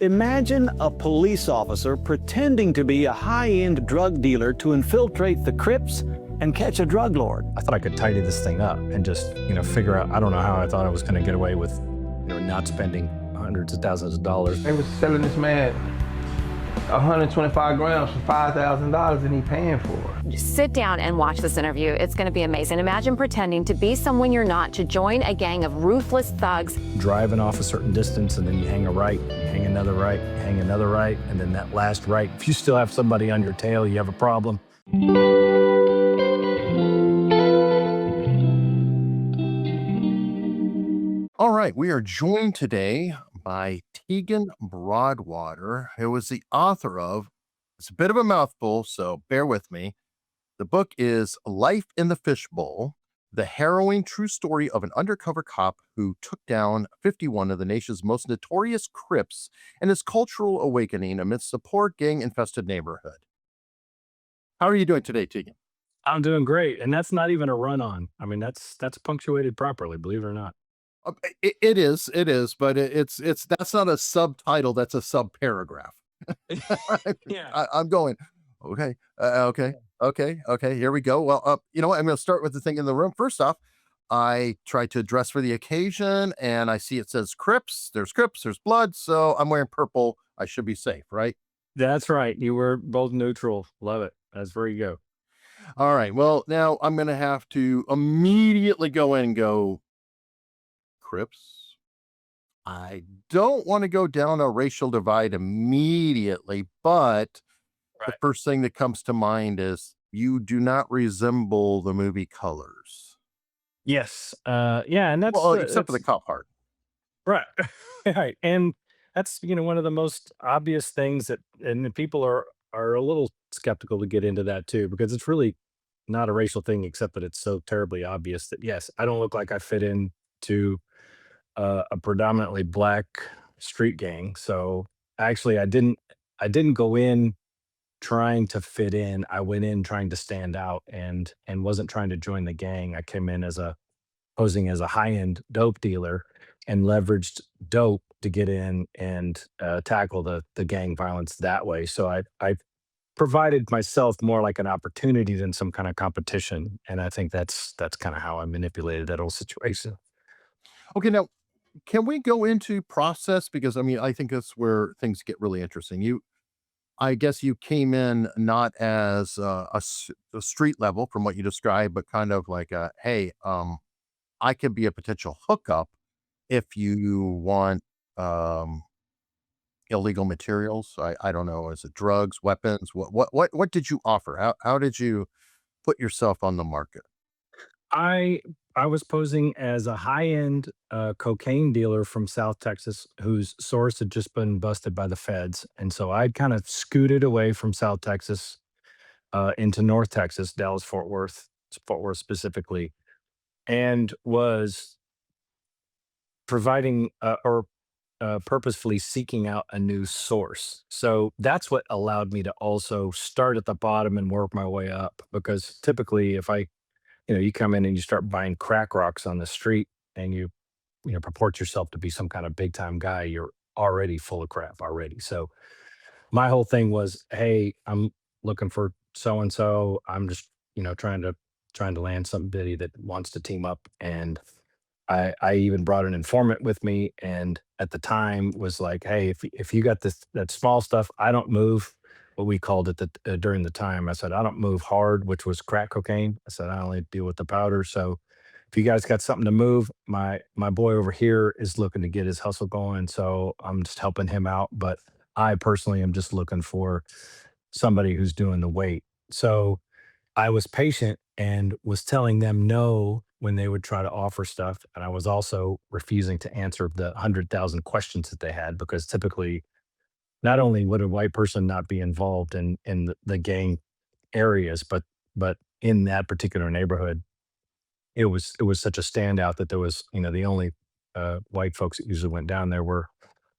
Imagine a police officer pretending to be a high-end drug dealer to infiltrate the Crips and catch a drug lord. I thought I could tidy this thing up and just, figure out, I don't know how I thought I was going to get away with, not spending hundreds of thousands of dollars. They was selling this man 125 grams for $5,000 and he paying for it. Just sit down and watch this interview. It's going to be amazing. Imagine pretending to be someone you're not, to join a gang of ruthless thugs. Driving off a certain distance and then you hang a right, you hang another right, hang another right, and then that last right. If you still have somebody on your tail, you have a problem. All right, we are joined today by Tegan Broadwater, who is the author of, it's a bit of a mouthful, so bear with me. The book is Life in the Fishbowl, the harrowing true story of an undercover cop who took down 51 of the nation's most notorious Crips and his cultural awakening amidst a poor gang-infested neighborhood. How are you doing today, Tegan? I'm doing great. And that's not even a run-on. I mean, that's punctuated properly, believe it or not. It is, but it's that's not a subtitle, that's a subparagraph. Yeah. I'm going, okay, okay, here we go. Well, you know what? I'm going to start with the thing in the room. First off, I tried to dress for the occasion and I see it says Crips, there's blood. So I'm wearing purple. I should be safe, right? That's right. You were both neutral. Love it. That's where you go. All right. Well, now I'm going to have to immediately go in and go, Crips. I don't want to go down a racial divide immediately, but the Right. first thing that comes to mind is you do not resemble the movie Colors. Yes. Yeah. And Well, except for the cop part. right. Right. And that's, one of the most obvious things and people are a little skeptical to get into that too, because it's really not a racial thing, except that it's so terribly obvious that, yes, I don't look like I fit into a predominantly black street gang. So actually I didn't go in trying to fit in. I went in trying to stand out and wasn't trying to join the gang. I came in posing as a high-end dope dealer and leveraged dope to get in and tackle the gang violence that way. So I provided myself more like an opportunity than some kind of competition. And I think that's kind of how I manipulated that whole situation. Okay, now can we go into process? Because I mean, I think that's where things get really interesting. I guess you came in not as a street level from what you described, but kind of like hey, I could be a potential hookup if you want illegal materials. I don't know, is it drugs, weapons? What did you offer? How did you put yourself on the market? I I was posing as a high-end, cocaine dealer from South Texas whose source had just been busted by the feds, and so I'd kind of scooted away from South Texas, into North Texas, Dallas, Fort Worth specifically, and was providing, or purposefully seeking out a new source. So that's what allowed me to also start at the bottom and work my way up, because typically if you come in and you start buying crack rocks on the street and you purport yourself to be some kind of big time guy, you're already full of crap already. So my whole thing was, hey, I'm looking for so and so. I'm just, trying to land somebody that wants to team up. And I even brought an informant with me, and at the time was like, hey, if you got that small stuff, I don't move. What we called it during the time, I said I don't move hard, which was crack cocaine. I said I only deal with the powder. So if you guys got something to move, my boy over here is looking to get his hustle going. So I'm just helping him out. But I personally am just looking for somebody who's doing the weight. So I was patient and was telling them no when they would try to offer stuff. And I was also refusing to answer the 100,000 questions that they had, because typically, not only would a white person not be involved in the gang areas, but in that particular neighborhood, it was such a standout that there was, the only white folks that usually went down there were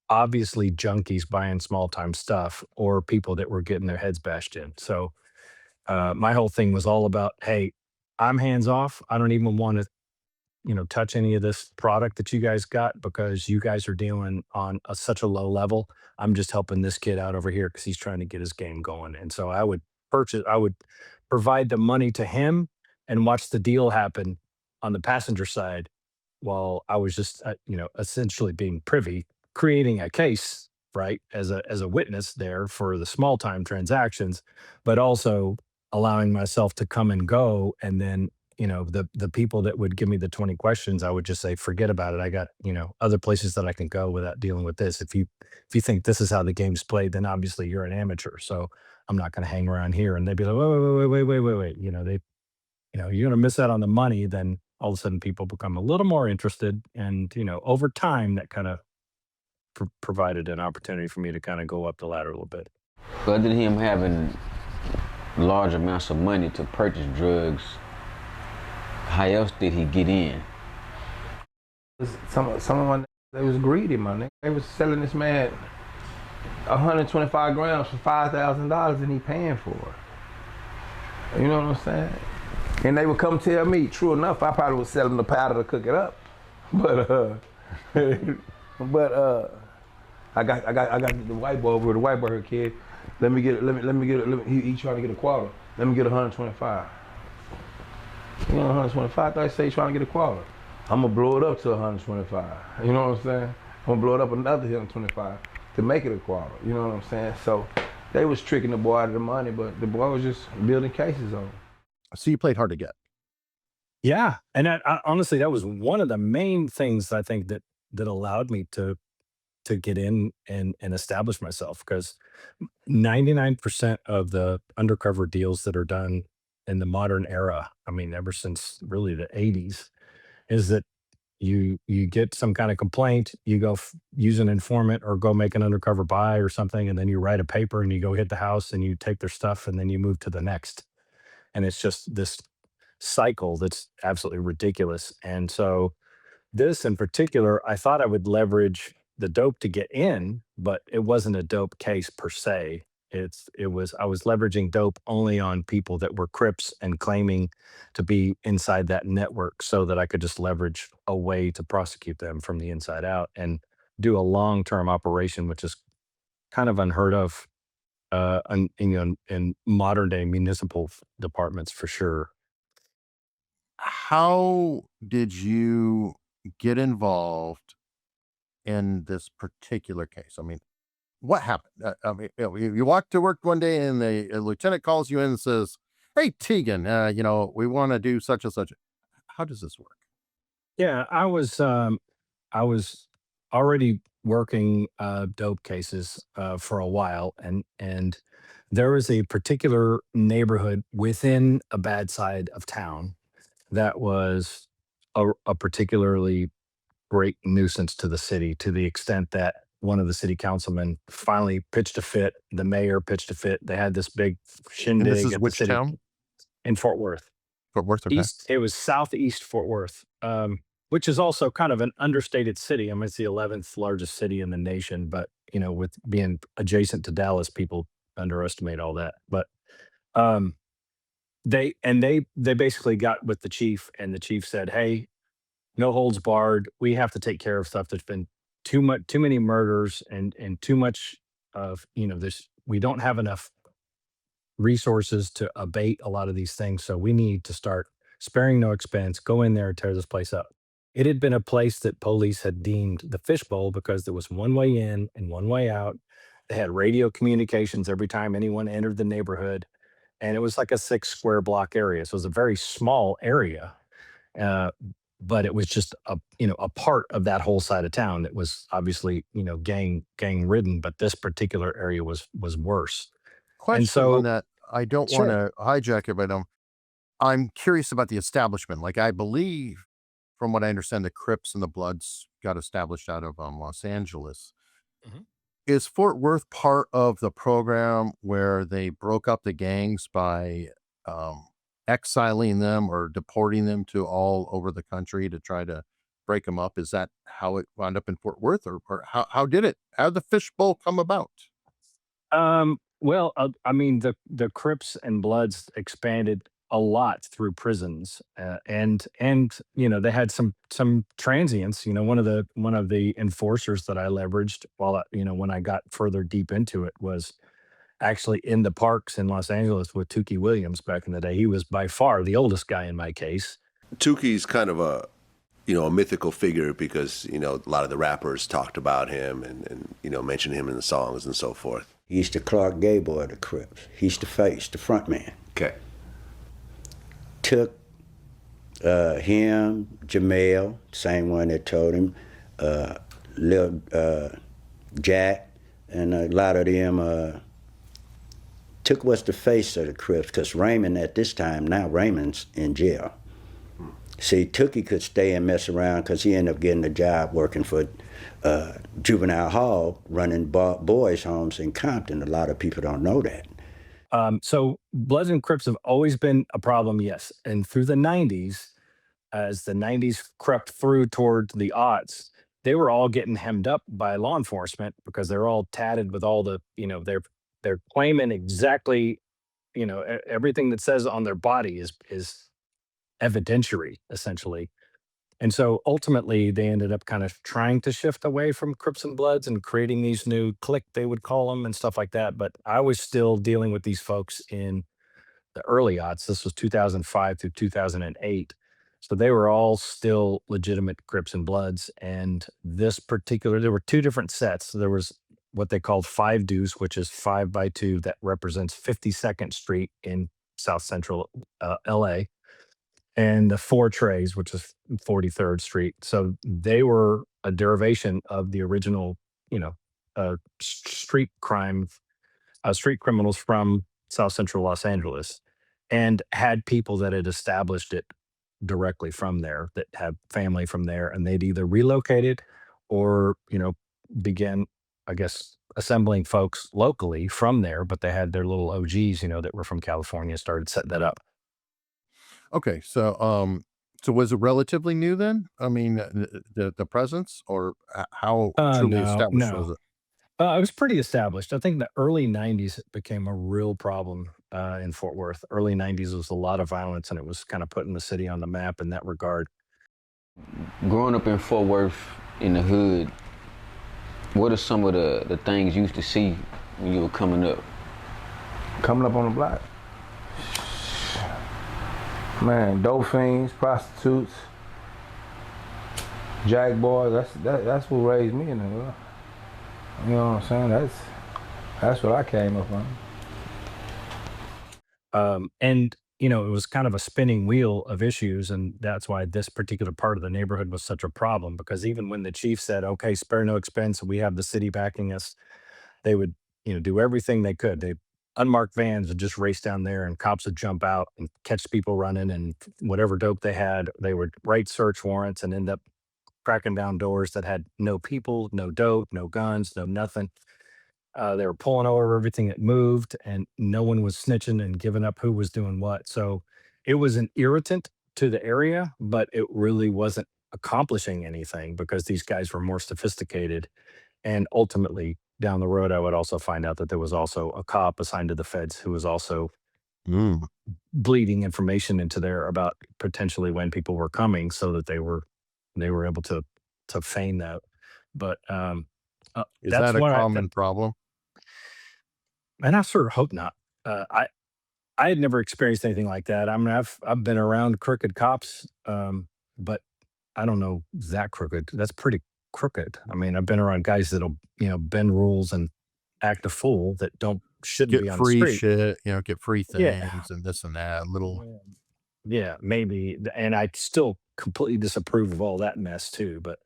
obviously junkies buying small time stuff or people that were getting their heads bashed in. So my whole thing was all about, hey, I'm hands off. I don't even want to touch any of this product that you guys got because you guys are dealing on such a low level. I'm just helping this kid out over here because he's trying to get his game going. And so I would provide the money to him and watch the deal happen on the passenger side while I was just, essentially being privy, creating a case, right, as a witness there for the small time transactions, but also allowing myself to come and go. And then, the people that would give me the 20 questions, I would just say, forget about it. I got, other places that I can go without dealing with this. If you think this is how the game's played, then obviously you're an amateur. So I'm not going to hang around here. And they'd be like, wait. You're going to miss out on the money. Then all of a sudden people become a little more interested. And, over time, that kind of provided an opportunity for me to kind of go up the ladder a little bit. Other than him having large amounts of money to purchase drugs, how else did he get in? Someone, they was greedy, man. They was selling this man 125 grams for $5,000 and he paying for it. You know what I'm saying? And they would come tell me, true enough, I probably would sell them the powder to cook it up. But I got the white boy over, the white boy kid. Let me get it. He trying to get a quarter. Let me get 125. You know, 125. I thought he said he's trying to get a quarter. I'm gonna blow it up to 125. You know what I'm saying? I'm gonna blow it up another 125 to make it a quarter. You know what I'm saying? So they was tricking the boy out of the money, but the boy was just building cases on him. So you played hard to get. Yeah. And I honestly, that was one of the main things I think that allowed me to get in and establish myself, because 99% of the undercover deals that are done in the modern era, I mean, ever since really the 80s, is that you get some kind of complaint, you go use an informant or go make an undercover buy or something, and then you write a paper and you go hit the house and you take their stuff and then you move to the next. And it's just this cycle that's absolutely ridiculous. And so this in particular, I thought I would leverage the dope to get in, but it wasn't a dope case per se. I was leveraging dope only on people that were Crips and claiming to be inside that network so that I could just leverage a way to prosecute them from the inside out and do a long-term operation, which is kind of unheard of in modern day municipal departments for sure. How did you get involved in this particular case? I mean, what happened? I mean, you walk to work one day and a lieutenant calls you in and says, "Hey, Tegan, we want to do such and such." How does this work? Yeah, I was already working dope cases for a while, and there was a particular neighborhood within a bad side of town that was a particularly great nuisance to the city, to the extent that one of the city councilmen finally pitched a fit. The mayor pitched a fit. They had this big And this shindig is at the which city town? in Fort Worth. Fort Worth. Okay. It was southeast Fort Worth, which is also kind of an understated city. I mean, it's the 11th largest city in the nation, but with being adjacent to Dallas, people underestimate all that. But um, they basically got with the chief, and the chief said, "Hey, no holds barred. We have to take care of stuff that's been too many murders and too much of this. We don't have enough resources to abate a lot of these things. So we need to start sparing no expense, go in there and tear this place up." It had been a place that police had deemed the Fishbowl because there was one way in and one way out. They had radio communications every time anyone entered the neighborhood. And it was like a 6 square block area. So it was a very small area. Uh, but it was just a part of that whole side of town that was obviously, gang ridden, but this particular area was worse. And Question on so that. I don't want sure. to hijack it, but I'm curious about the establishment. Like, I believe, from what I understand, the Crips and the Bloods got established out of Los Angeles. Mhm. Is Fort Worth part of the program where they broke up the gangs by um, exiling them or deporting them to all over the country to try to break them up? Is that how it wound up in Fort Worth, or how did the Fishbowl come about? Well, I mean, the Crips and Bloods expanded a lot through prisons, and they had some transients. One of the enforcers that I leveraged when I got further deep into it was actually in the parks in Los Angeles with Tukey Williams back in the day. He was by far the oldest guy in my case. Tukey's kind of a mythical figure because, a lot of the rappers talked about him and mentioned him in the songs and so forth. He's the Clark Gable of the Crips. He's the face, the front man. Okay. Took him, Jamel, same one that told him, Lil Jack, and a lot of them Took was the face of the Crips, because Raymond at this time, now Raymond's in jail. See, Tookie could stay and mess around because he ended up getting a job working for Juvenile Hall, running boys' homes in Compton. A lot of people don't know that. So Bloods and Crips have always been a problem, yes. And through the 90s, as the 90s crept through toward the aughts, they were all getting hemmed up by law enforcement because they're all tatted with all the, they're claiming exactly, everything that says on their body is evidentiary, essentially. And so ultimately, they ended up kind of trying to shift away from Crips and Bloods and creating these new clique, they would call them, and stuff like that. But I was still dealing with these folks in the early aughts. This was 2005 through 2008. So they were all still legitimate Crips and Bloods. And there were two different sets. There was what they called 5 Deuce, which is 5 by 2, that represents 52nd Street in South Central LA. And the 4 Trays, which is 43rd Street. So they were a derivation of the original, street criminals from South Central Los Angeles, and had people that had established it directly from there, that had family from there, and they'd either relocated or, began, I guess, assembling folks locally from there, but they had their little OGs, that were from California, started setting that up. Okay, so was it relatively new then? I mean, the presence, or how truly established was No. it? It was pretty established. I think the early 90s it became a real problem in Fort Worth. Early 90s was a lot of violence, and it was kind of putting the city on the map in that regard. Growing up in Fort Worth in the hood, what are some of the things you used to see when you were coming up? Coming up on the block. Man, dope fiends, prostitutes, jack boys. That's what raised me in the hood. You know what I'm saying? That's what I came up on. And it was kind of a spinning wheel of issues, and that's why this particular part of the neighborhood was such a problem. Because even when the chief said, "Okay, spare no expense, we have the city backing us," they would, do everything they could. They unmarked vans would just race down there, and cops would jump out and catch people running, and whatever dope they had, they would write search warrants and end up cracking down doors that had no people, no dope, no guns, no nothing. They were pulling over everything that moved, and no one was snitching and giving up who was doing what. So it was an irritant to the area, but it really wasn't accomplishing anything because these guys were more sophisticated. And ultimately, down the road, I would also find out that there was also a cop assigned to the feds who was also Mm. bleeding information into there about potentially when people were coming, so that they were able to feign that. But Is that's that a what common problem? and I sort of hope not. I had never experienced anything like that. I mean, I've been around crooked cops, but I don't know that crooked. That's pretty crooked. I mean, I've been around guys that'll bend rules and act a fool that shouldn't be Get on the free street. shit, get free Yeah, things and this and that. Little yeah, maybe. And I still completely disapprove of all that mess too. But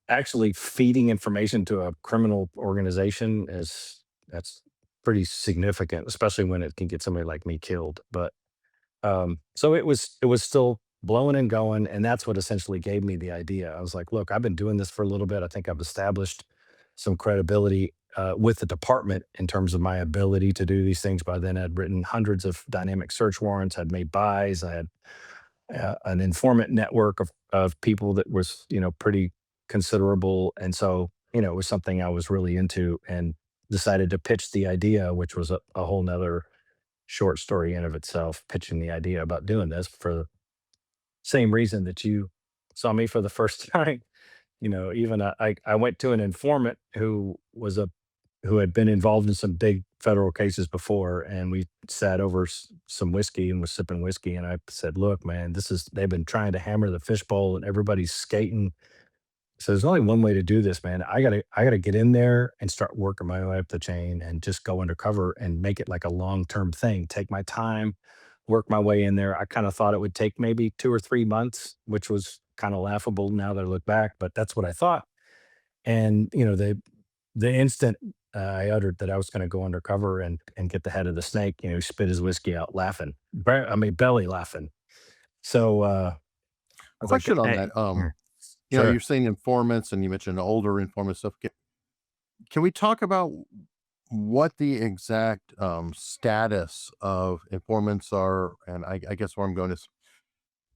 actually, feeding information to a criminal organization that's pretty significant, especially when it can get somebody like me killed. But so it was still blowing and going, and that's what essentially gave me the idea. I was like, look, I've been doing this for a little bit. I think I've established some credibility with the department in terms of my ability to do these things. By then, I'd written hundreds of dynamic search warrants. I'd made buys. I had an informant network of people that was pretty considerable, and so it was something I was really into, and decided to pitch the idea, which was a whole nother short story in of itself, pitching the idea about doing this for the same reason that you saw me for the first time. Even I went to an informant who had been involved in some big federal cases before, and we sat over some whiskey and was sipping whiskey. And I said, "Look, man, they've been trying to hammer the fishbowl, and everybody's skating. So there's only one way to do this, man. I gotta get in there and start working my way up the chain and just go undercover and make it like a long-term thing. Take my time, work my way in there." I kind of thought it would take maybe 2 or 3 months, which was kind of laughable now that I look back, but that's what I thought. And the instant I uttered that I was going to go undercover and get the head of the snake, he spit his whiskey out laughing. Belly laughing. So I was like, Question on "Hey, that. sure." You're saying informants, and you mentioned older informant stuff. Can we talk about what the exact status of informants are? And I guess where I'm going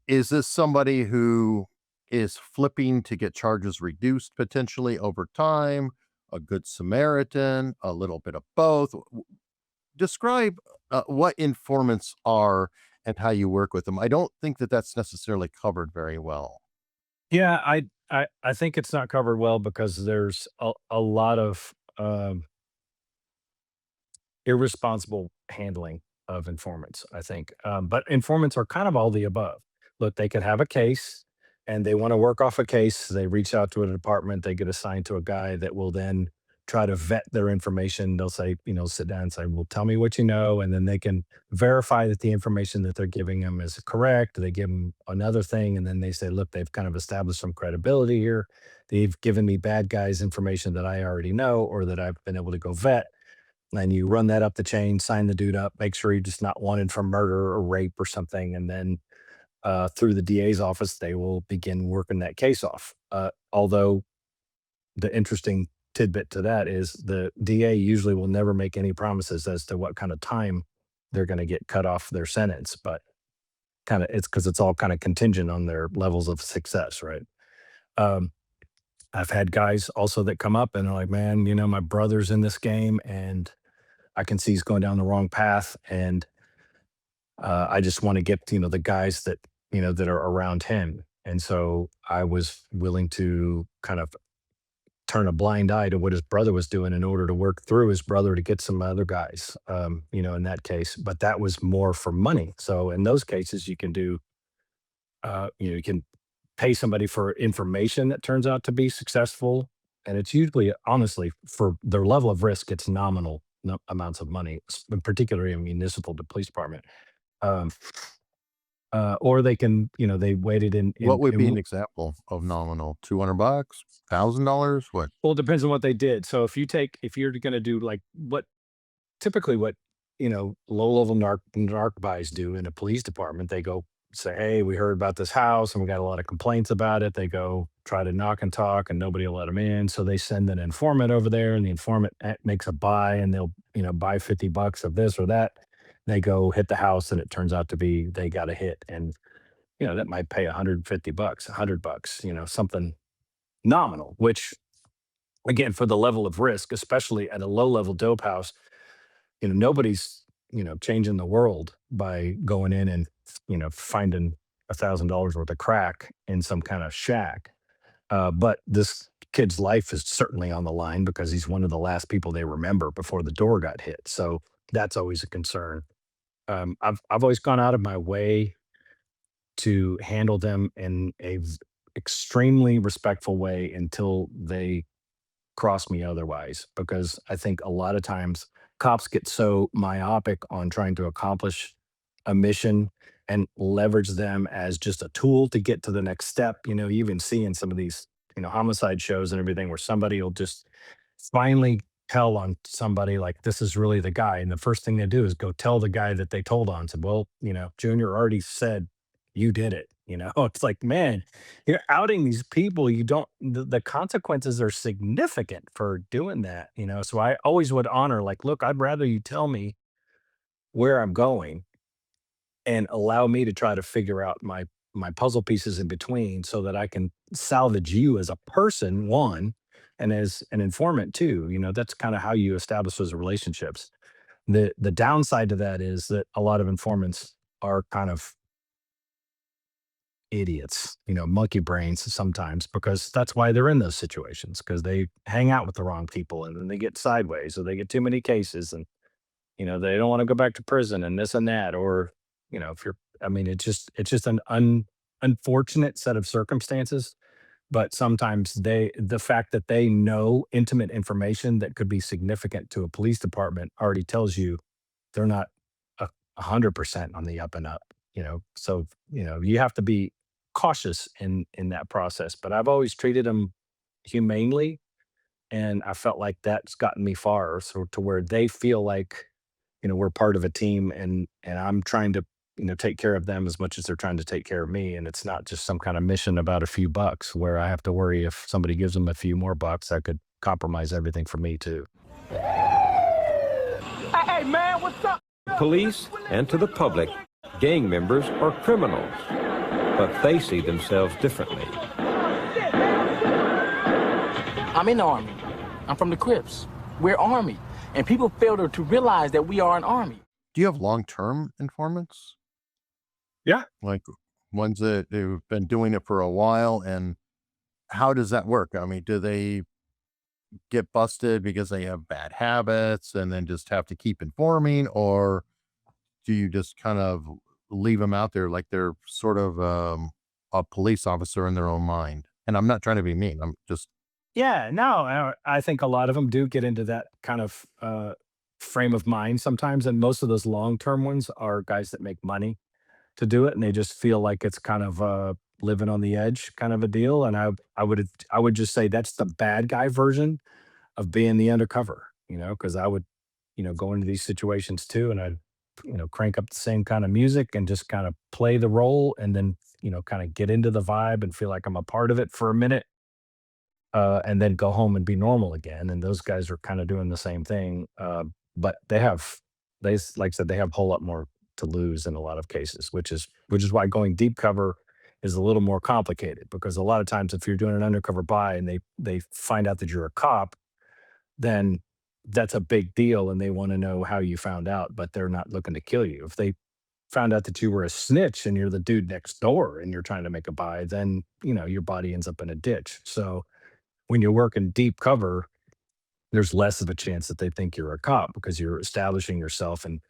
is this somebody who is flipping to get charges reduced potentially over time, a good Samaritan, a little bit of both? Describe what informants are and how you work with them. I don't think that that's necessarily covered very well. Yeah, I think it's not covered well because there's a lot of irresponsible handling of informants, I think. But informants are kind of all the above. Look, they could have a case and they want to work off a case. They reach out to a department, they get assigned to a guy that will then try to vet their information. They'll say, sit down and say, "Well, tell me what you know." And then they can verify that the information that they're giving them is correct. They give them another thing. And then they say, "Look, they've kind of established some credibility here. They've given me bad guys information that I already know or that I've been able to go vet." And you run that up the chain, sign the dude up, make sure you're just not wanted for murder or rape or something. And then through the DA's office, they will begin working that case off. Although the interesting tidbit to that is the DA usually will never make any promises as to what kind of time they're going to get cut off their sentence, but it's because it's all kind of contingent on their levels of success, right? Um, I've had guys also that come up and are like, "Man, my brother's in this game and I can see he's going down the wrong path, and I just want to get the guys that are around him." And so I was willing to kind of turn a blind eye to what his brother was doing in order to work through his brother to get some other guys, in that case. But that was more for money. So in those cases, you can do, you can pay somebody for information that turns out to be successful. And it's usually, honestly, for their level of risk, it's nominal amounts of money, particularly in municipal to police department. Um, or they can, they waited What would be an example of nominal? $200, $1,000? What? well, it depends on what they did. So if you're going to do like typically what, low level narc buys do in a police department, they go say, "Hey, we heard about this house and we got a lot of complaints about it." They go try to knock and talk and nobody will let them in. So they send an informant over there and the informant makes a buy and they'll, buy $50 of this or that. They go hit the house and it turns out to be they got a hit. And, that might pay $150, $100, something nominal, which again, for the level of risk, especially at a low level dope house, nobody's, changing the world by going in and, finding $1,000 worth of crack in some kind of shack. But this kid's life is certainly on the line because he's one of the last people they remember before the door got hit. So that's always a concern. I've always gone out of my way to handle them in extremely respectful way until they cross me otherwise, because I think a lot of times cops get so myopic on trying to accomplish a mission and leverage them as just a tool to get to the next step. You even see in some of these, homicide shows and everything where somebody will just finally tell on somebody like this is really the guy. And the first thing they do is go tell the guy that they told on. So, "Well, Junior already said you did it." It's like, man, you're outing these people. You don't, the consequences are significant for doing that. So I always would honor, like, "Look, I'd rather you tell me where I'm going and allow me to try to figure out my puzzle pieces in between so that I can salvage you as a person, one, and as an informant, two." That's kind of how you establish those relationships. The downside to that is that a lot of informants are kind of idiots, monkey brains sometimes, because that's why they're in those situations, because they hang out with the wrong people and then they get sideways, or they get too many cases, and they don't want to go back to prison and this and that, or if you're, I mean, it's just an unfortunate set of circumstances. But sometimes the fact that they know intimate information that could be significant to a police department already tells you they're not a 100% on the up and up. So you have to be cautious in that process. But I've always treated them humanely, and I felt like that's gotten me far, so to where they feel like we're part of a team, and I'm trying to take care of them as much as they're trying to take care of me, and it's not just some kind of mission about a few bucks where I have to worry if somebody gives them a few more bucks, that could compromise everything for me too. Hey, man, what's up? Police and to the public, gang members are criminals, but they see themselves differently. I'm in the Army. I'm from the Crips. We're Army, and people fail to realize that we are an Army. Do you have long-term informants? Yeah. Like ones that they've been doing it for a while, and how does that work? I mean, do they get busted because they have bad habits and then just have to keep informing, or do you just kind of leave them out there like they're sort of a police officer in their own mind? And I'm not trying to be mean. I'm just Yeah, no, I think a lot of them do get into that kind of frame of mind sometimes, and most of those long-term ones are guys that make money to do it, and they just feel like it's kind of living on the edge kind of a deal. And I would just say that's the bad guy version of being the undercover, because I would go into these situations too, and I'd crank up the same kind of music and just kind of play the role, and then kind of get into the vibe and feel like I'm a part of it for a minute, and then go home and be normal again. And those guys are kind of doing the same thing, but like I said, they have a whole lot more to lose in a lot of cases, which is why going deep cover is a little more complicated, because a lot of times if you're doing an undercover buy and they find out that you're a cop, then that's a big deal, and they want to know how you found out, but they're not looking to kill you. If they found out that you were a snitch and you're the dude next door and you're trying to make a buy, then your body ends up in a ditch. So when you're working deep cover, there's less of a chance that they think you're a cop, because you're establishing yourself and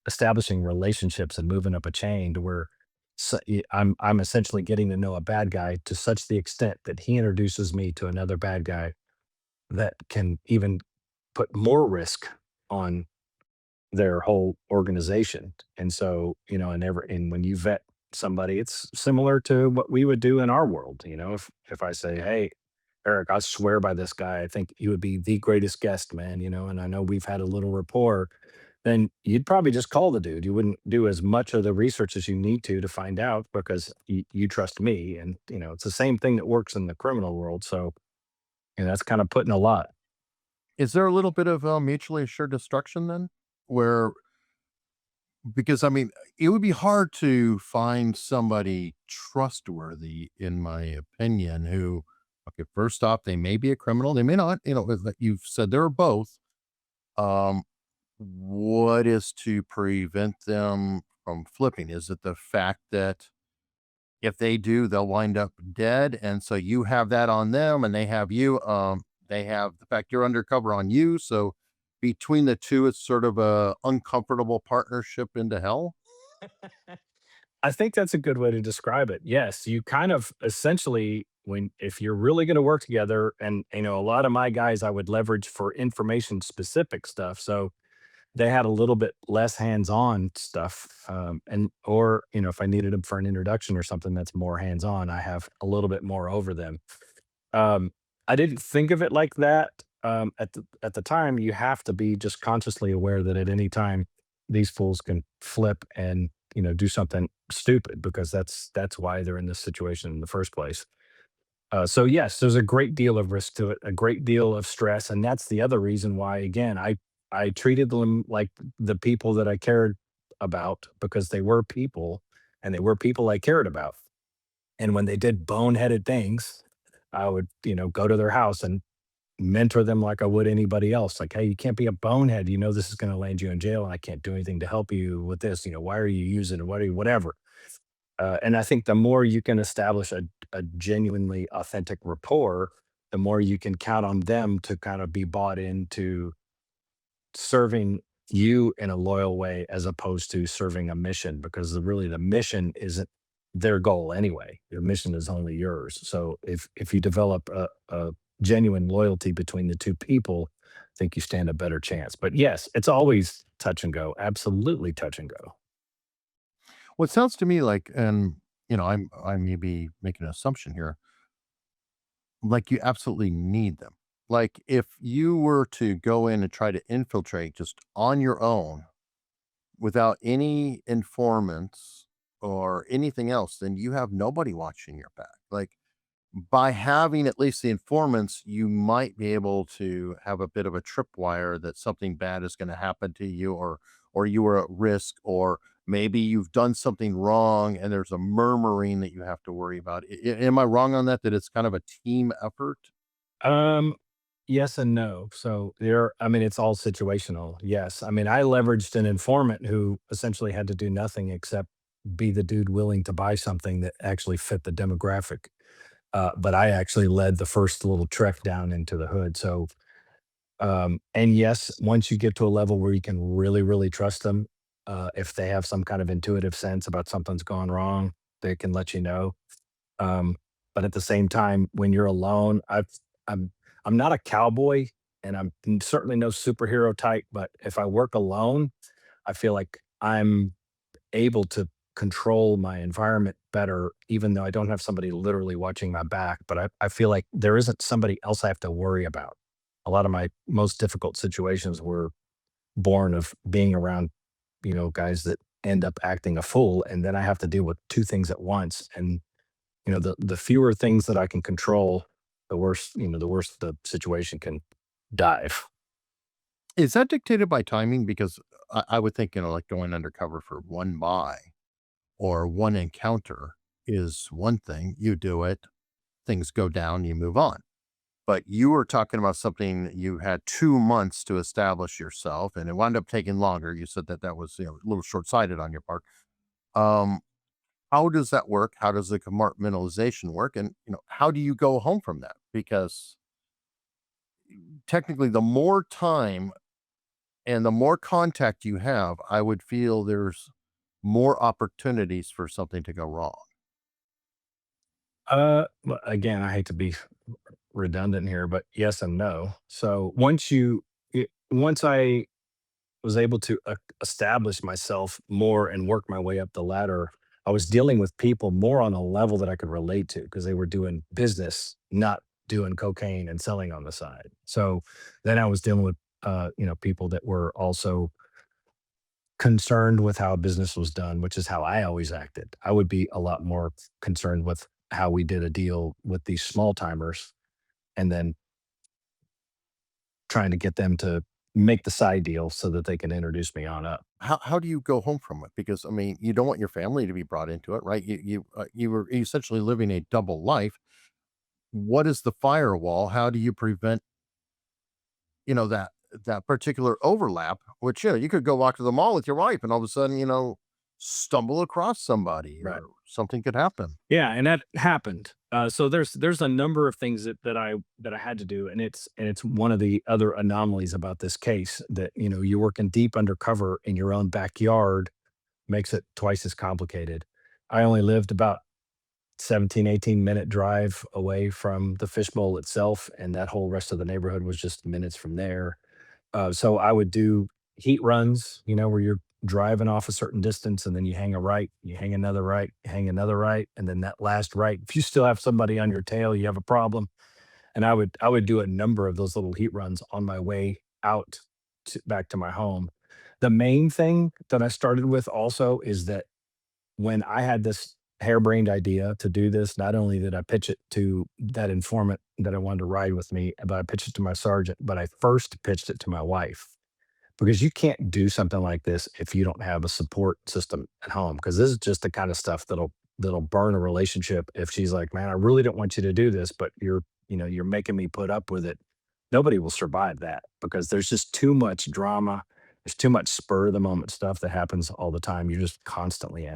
establishing relationships and moving up a chain to where I'm essentially getting to know a bad guy to such the extent that he introduces me to another bad guy that can even put more risk on their whole organization. And so, and when you vet somebody, it's similar to what we would do in our world. If I say, "Hey, Eric, I swear by this guy, I think you would be the greatest guest, man," and I know we've had a little rapport, then you'd probably just call the dude. You wouldn't do as much of the research as you need to find out, because you trust me. And, it's the same thing that works in the criminal world. So, that's kind of putting a lot. is there a little bit of mutually assured destruction then, where because I mean it would be hard to find somebody trustworthy, in my opinion, who okay, first off, they may be a criminal, they may not. Like you've said, there are both. Um, what is to prevent them from flipping? Is it the fact that if they do, they'll wind up dead, and so you have that on them, and they have you. They have the fact you're undercover on you. So between the two, it's sort of a uncomfortable partnership into hell. I think that's a good way to describe it. Yes, you kind of essentially, if you're really going to work together, and a lot of my guys I would leverage for information specific stuff. So they had a little bit less hands-on stuff, and or if I needed them for an introduction or something that's more hands-on, I have a little bit more over them. um, I didn't think of it like that. At the time, you have to be just consciously aware that at any time these fools can flip and do something stupid, because that's why they're in this situation in the first place. So yes, there's a great deal of risk to it, a great deal of stress, and that's the other reason why, again, I treated them like the people that I cared about, because they were people, and they were people I cared about. And when they did boneheaded things, I would go to their house and mentor them like I would anybody else. Like, hey, you can't be a bonehead. You know, this is going to land you in jail, and I can't do anything to help you with this. You know, why are you using it? What are you, whatever. And I think the more you can establish a genuinely authentic rapport, the more you can count on them to kind of be bought into serving you in a loyal way as opposed to serving a mission, because really the mission isn't their goal anyway. Your mission is only yours. So if you develop a genuine loyalty between the two people, I think you stand a better chance. But yes, it's always touch and go. Absolutely touch and go. Well, it sounds to me like, and I may be making an assumption here, like you absolutely need them. Like if you were to go in and try to infiltrate just on your own without any informants or anything else, then you have nobody watching your back. Like by having at least the informants, you might be able to have a bit of a tripwire that something bad is going to happen to you, or you are at risk, or maybe you've done something wrong and there's a murmuring that you have to worry about. Am I wrong on that? That it's kind of a team effort? Um, yes and no. So I mean, it's all situational. Yes. I mean, I leveraged an informant who essentially had to do nothing except be the dude willing to buy something that actually fit the demographic. But I actually led the first little trek down into the hood. So, and yes, once you get to a level where you can really, really trust them, if they have some kind of intuitive sense about something's gone wrong, they can let you know. Um, but at the same time, when you're alone, I'm I'm not a cowboy, and I'm certainly no superhero type. But if I work alone, I feel like I'm able to control my environment better, even though I don't have somebody literally watching my back. But I feel like there isn't somebody else I have to worry about. A lot of my most difficult situations were born of being around, guys that end up acting a fool, and then I have to deal with two things at once. And the fewer things that I can control, the worse the situation can dive. Is that dictated by timing? Because I would think, like going undercover for one buy or one encounter is one thing. You do it, things go down, you move on. But you were talking about something that you had 2 months to establish yourself, and it wound up taking longer. You said that that was a little short sighted on your part. Um, how does that work? How does the compartmentalization work? And how do you go home from that? Because technically, the more time and the more contact you have, I would feel there's more opportunities for something to go wrong. Well, again, I hate to be redundant here, but yes and no. So once I was able to establish myself more and work my way up the ladder, I was dealing with people more on a level that I could relate to because they were doing business, not doing cocaine and selling on the side. So then I was dealing with people that were also concerned with how business was done, which is how I always acted. I would be a lot more concerned with how we did a deal with these small timers, and then trying to get them to make the side deal so that they can introduce me on up. How do you go home from it? Because I mean, you don't want your family to be brought into it, right? You were essentially living a double life. What is the firewall? How do you prevent that particular overlap? Which you could go walk to the mall with your wife, and all of a sudden stumble across somebody, Right. or something could happen. Yeah, and that happened. So there's a number of things that I had to do, and it's one of the other anomalies about this case that you're working deep undercover in your own backyard makes it twice as complicated. I only lived about 17-18 minute drive away from the Fishbowl itself, and that whole rest of the neighborhood was just minutes from there. So I would do heat runs, where you're driving off a certain distance and then you hang a right, you hang another right, you hang another right, and then that last right. If you still have somebody on your tail, you have a problem. And I would do a number of those little heat runs on my way out back to my home. The main thing that I started with also is that when I had this harebrained idea to do this, not only did I pitch it to that informant that I wanted to ride with me, but I pitched it to my sergeant, but I first pitched it to my wife, because you can't do something like this if you don't have a support system at home. Because this is just the kind of stuff that'll burn a relationship if she's like, "Man, I really don't want you to do this, but you're making me put up with it." nobody will survive that because there's just too much drama. There's too much spur of the moment stuff that happens all the time. You're just constantly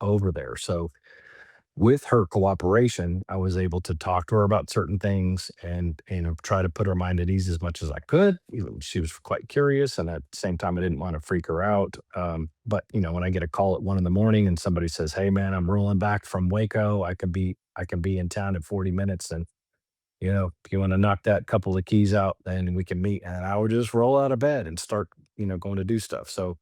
over there. So with her cooperation, I was able to talk to her about certain things and try to put her mind at ease as much as I could. She was quite curious, and at the same time, I didn't want to freak her out. But when I get a call at 1 in the morning and somebody says, "Hey, man, I'm rolling back from Waco. I can be in town in 40 minutes, and if you want to knock that couple of keys out, then we can meet." And I would just roll out of bed and start going to do stuff. So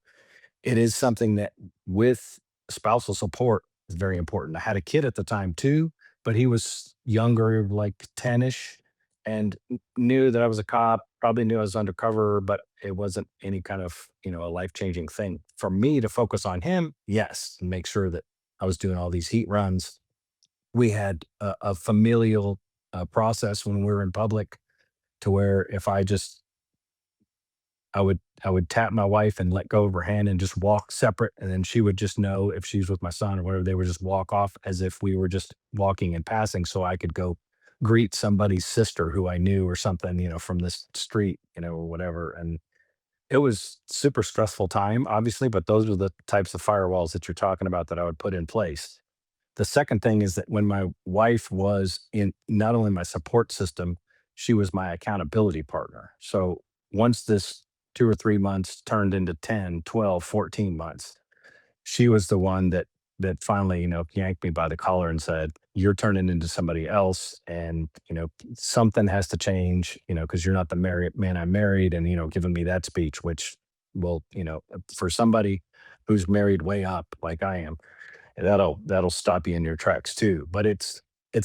it is something that with spousal support is very important. I had a kid at the time too, but he was younger, like 10-ish, and knew that I was a cop, probably knew I was undercover, but it wasn't any kind of, a life-changing thing. For me to focus on him, yes, and make sure that I was doing all these heat runs. We had a familial process when we were in public to where if I would tap my wife and let go of her hand and just walk separate, and then she would just know if she's with my son or whatever, they would just walk off as if we were just walking and passing, so I could go greet somebody's sister who I knew or something, from this street, or whatever. And it was super stressful time, obviously, but those are the types of firewalls that you're talking about that I would put in place. The second thing is that when my wife was in not only my support system, she was my accountability partner. So once this 2 or 3 months turned into 10, 12, 14 months, she was the one that finally, yanked me by the collar and said, "You're turning into somebody else, and something has to change, because you're not the married man I married," and giving me that speech, which will, for somebody who's married way up like I am, that'll stop you in your tracks too. But it's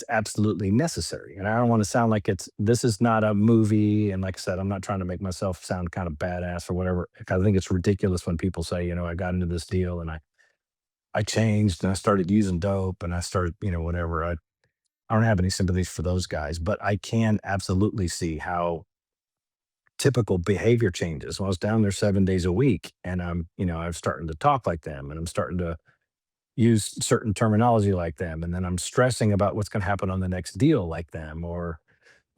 absolutely necessary. And I don't want to sound like this is not a movie. And like I said, I'm not trying to make myself sound kind of badass or whatever. I think it's ridiculous when people say, I got into this deal and I changed and I started using dope and I started, whatever. I don't have any sympathies for those guys, but I can absolutely see how typical behavior changes. When I was down there 7 days a week and I'm starting to talk like them and I'm starting to use certain terminology like them, and then I'm stressing about what's going to happen on the next deal like them, or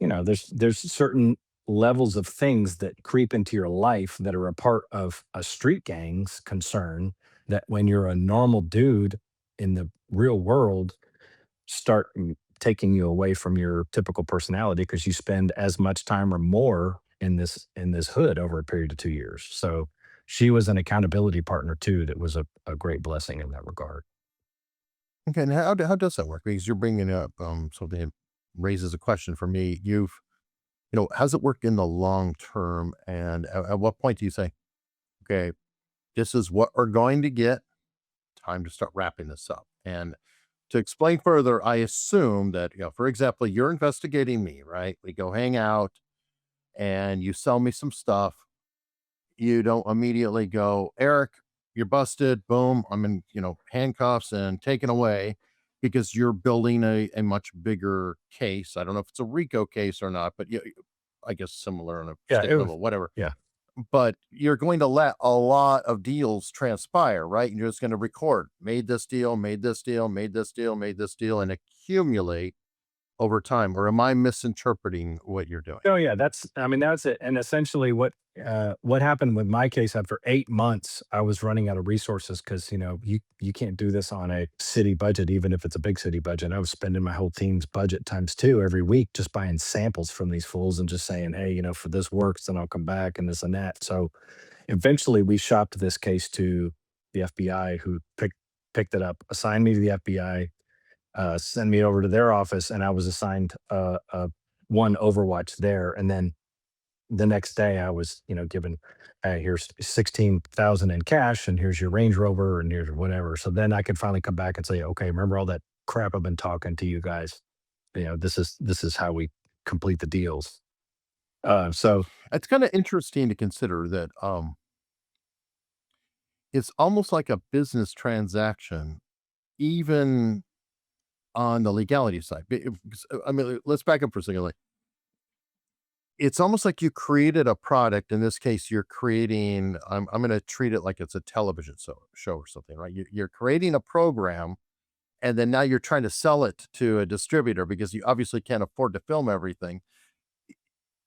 there's certain levels of things that creep into your life that are a part of a street gang's concern that when you're a normal dude in the real world start taking you away from your typical personality because you spend as much time or more in this hood over a period of 2 years. So she was an accountability partner too that was a great blessing in that regard. Okay, and how does that work? Because you're bringing up something that raises a question for me. How's it work in the long term? And at what point do you say, okay, this is what we're going to get? Time to start wrapping this up. And to explain further, I assume that, for example, you're investigating me, right? We go hang out and you sell me some stuff. You don't immediately go, "Eric, you're busted. Boom. I'm in, handcuffs and taken away," because you're building a much bigger case. I don't know if it's a RICO case or not, but yeah, I guess similar on a Yeah, state it was. level, whatever. Yeah. But you're going to let a lot of deals transpire, right? And you're just going to record, made this deal, made this deal, made this deal, made this deal, and accumulate over time. Or am I misinterpreting what you're doing? Oh yeah, that's it. And essentially what happened with my case after 8 months, I was running out of resources because you can't do this on a city budget, even if it's a big city budget. I was spending my whole team's budget times two every week just buying samples from these fools and just saying, "Hey, for this works, then I'll come back and this and that." So eventually we shopped this case to the FBI who picked it up, assigned me to the FBI, send me over to their office, and I was assigned one Overwatch there. And then the next day, I was, given, here's 16,000 in cash, and here's your Range Rover, and here's whatever. So then I could finally come back and say, "Okay, remember all that crap I've been talking to you guys? This is how we complete the deals." So It's kind of interesting to consider that it's almost like a business transaction, even on the legality side. I mean, let's back up for a second. Like, it's almost like you created a product. In this case, you're creating, I'm going to treat it like it's a television show or something, right? You're creating a program, and then now you're trying to sell it to a distributor because you obviously can't afford to film everything.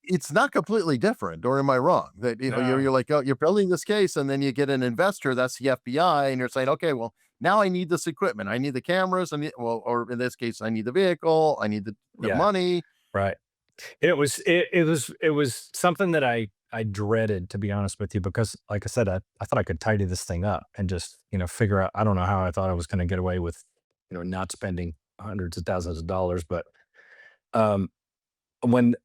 it's not completely different, or am I wrong? That you're like, oh, you're building this case, and then you get an investor, that's the FBI, and you're saying, okay, well, now I need this equipment, I need the cameras, or in this case, I need the vehicle, I need the Yeah. money. Right. It was something that I dreaded, to be honest with you, because like I said, I thought I could tidy this thing up and just, figure out. I don't know how I thought I was going to get away with, not spending hundreds of thousands of dollars. But um, when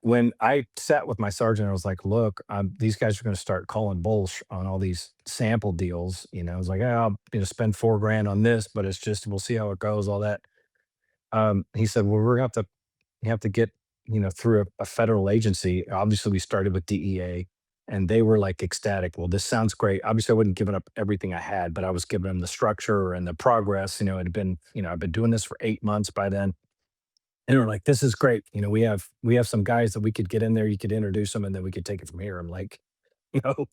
I sat with my sergeant, I was like, look, these guys are going to start calling bullsh on all these sample deals. I was like, I'll spend $4,000 on this, but it's just, we'll see how it goes, all that. He said, well, you have to get, through a federal agency. Obviously, we started with DEA, and they were like ecstatic. Well, this sounds great. Obviously, I wouldn't give up everything I had, but I was giving them the structure and the progress. It had been, I've been doing this for 8 months by then. And they're like, this is great. We have some guys that we could get in there. You could introduce them, and then we could take it from here. I'm like, no,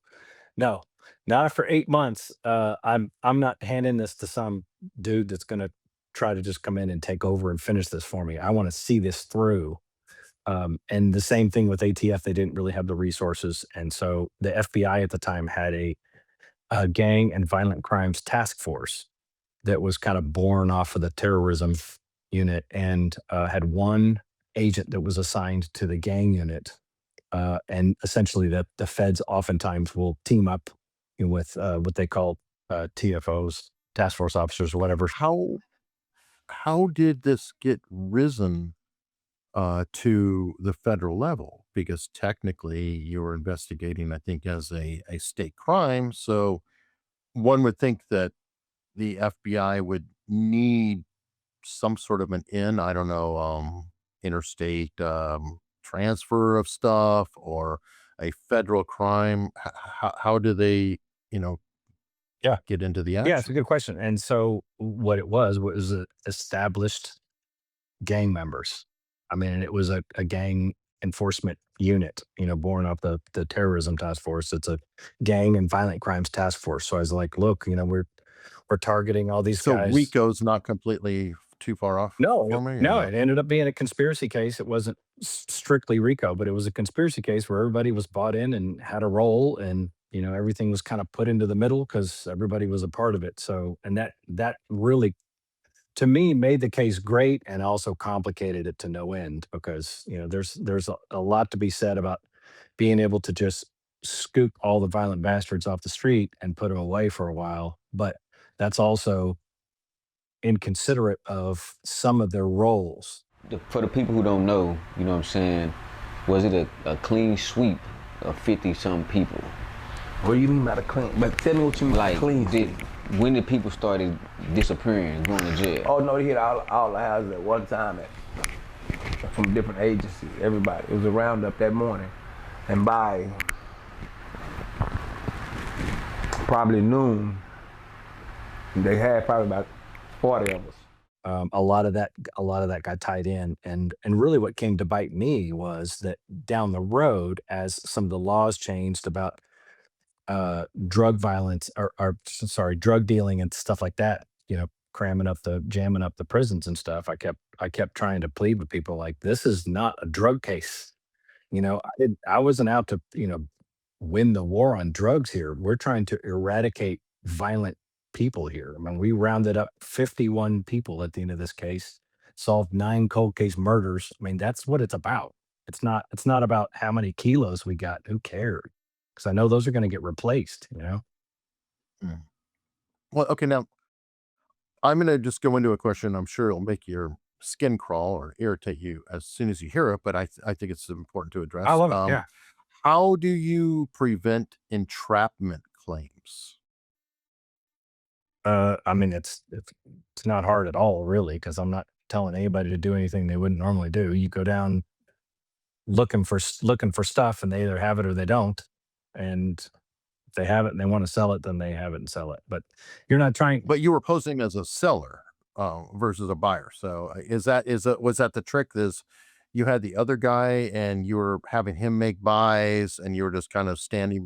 no, not for 8 months. I'm not handing this to some dude that's gonna try to just come in and take over and finish this for me. I want to see this through. And the same thing with ATF, they didn't really have the resources, and so the FBI at the time had a gang and violent crimes task force that was kind of born off of the terrorism unit, and had one agent that was assigned to the gang unit, and essentially the feds oftentimes will team up with what they call TFOs, task force officers, or whatever. How did this get risen to the federal level? Because technically you were investigating, I think, as a state crime. So one would think that the FBI would need some sort of an I don't know, interstate transfer of stuff, or a federal crime. How do they, Yeah. get into the Yeah, it's a action? good question. And so what it was established gang members. I mean, and it was a gang enforcement unit, born off the terrorism task force. It's a gang and violent crimes task force. So I was like, look, we're targeting all these So guys. Rico's not completely too far off No, for me, or no, no? it ended up being a conspiracy case. It wasn't strictly RICO, but it was a conspiracy case where everybody was bought in and had a role, and everything was kind of put into the middle because everybody was a part of it. So, and that really, to me, made the case great, and also complicated it to no end, because there's a lot to be said about being able to just scoop all the violent bastards off the street and put them away for a while, but that's also inconsiderate of some of their roles. For the people who don't know, you know what I'm saying, was it a clean sweep of 50-something people? What do you mean by the clean? But tell me what you mean by Like, clean. when did people started disappearing, going to jail? Oh no, they hit all the houses at one time from different agencies. Everybody. It was a roundup that morning, and by probably noon, they had probably about 40 of us. A lot of that got tied in, and really what came to bite me was that down the road, as some of the laws changed about drug violence, or sorry, drug dealing and stuff like that, jamming up the prisons and stuff. I kept trying to plead with people like, this is not a drug case. I wasn't out to, win the war on drugs here. We're trying to eradicate violent people here. I mean, we rounded up 51 people at the end of this case, solved 9 cold case murders. I mean, that's what it's about. It's not about how many kilos we got. Who cares? Because I know those are going to get replaced. Mm. Well, okay, now I'm going to just go into a question. I'm sure it'll make your skin crawl or irritate you as soon as you hear it, but I think it's important to address. I love it. Yeah. How do you prevent entrapment claims? I mean, it's not hard at all, really, because I'm not telling anybody to do anything they wouldn't normally do. You go down looking for stuff, and they either have it or they don't. And if they have it and they want to sell it, then they have it and sell it. But you're not trying. But you were posing as a seller versus a buyer. So was that the trick? Is you had the other guy and you were having him make buys, and you were just kind of standing.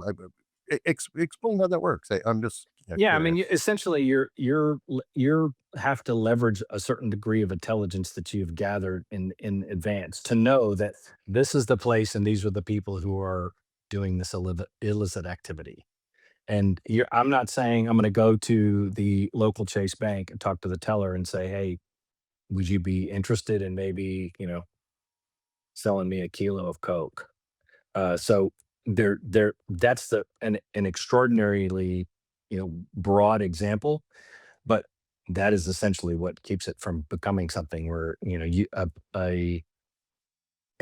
explain how that works. I'm just Yeah, I mean, curious. essentially, you're have to leverage a certain degree of intelligence that you've gathered in advance to know that this is the place and these are the people who are doing this illicit activity. And I'm not saying I'm going to go to the local Chase Bank and talk to the teller and say, "Hey, would you be interested in maybe selling me a kilo of coke?" So that's an extraordinarily broad example, but that is essentially what keeps it from becoming something where a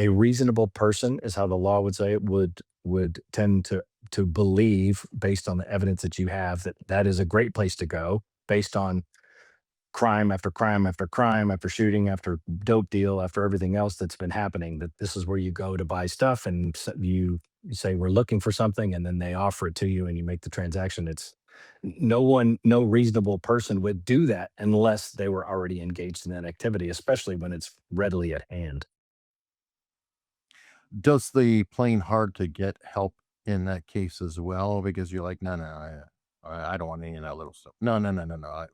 a reasonable person, is how the law would say it, would tend to believe, based on the evidence that you have, that that is a great place to go based on crime after crime after crime after shooting after dope deal after everything else that's been happening, that this is where you go to buy stuff, and you say we're looking for something, and then they offer it to you and you make the transaction. It's no reasonable person would do that unless they were already engaged in that activity, especially when it's readily at hand. Does the plain hard to get help in that case as well? Because you're like, no, no, I don't want any of that little stuff. No, no, no, no, no.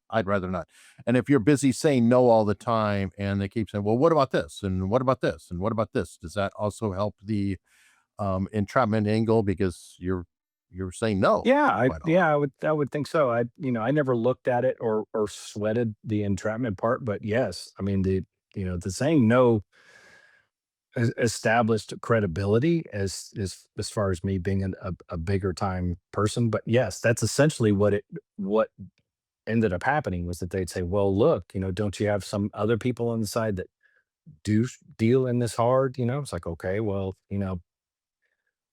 I'd rather not. And if you're busy saying no all the time, and they keep saying, well, what about this? And what about this? And what about this? Does that also help the entrapment angle, because you're saying no Yeah, I quite often? yeah, I would think so. I never looked at it or sweated the entrapment part, but yes, I mean the saying no established credibility as far as me being a bigger time person. But yes, that's essentially what ended up happening, was that they'd say, "Well, look, don't you have some other people on the side that do deal in this hard?" It's like, okay, well,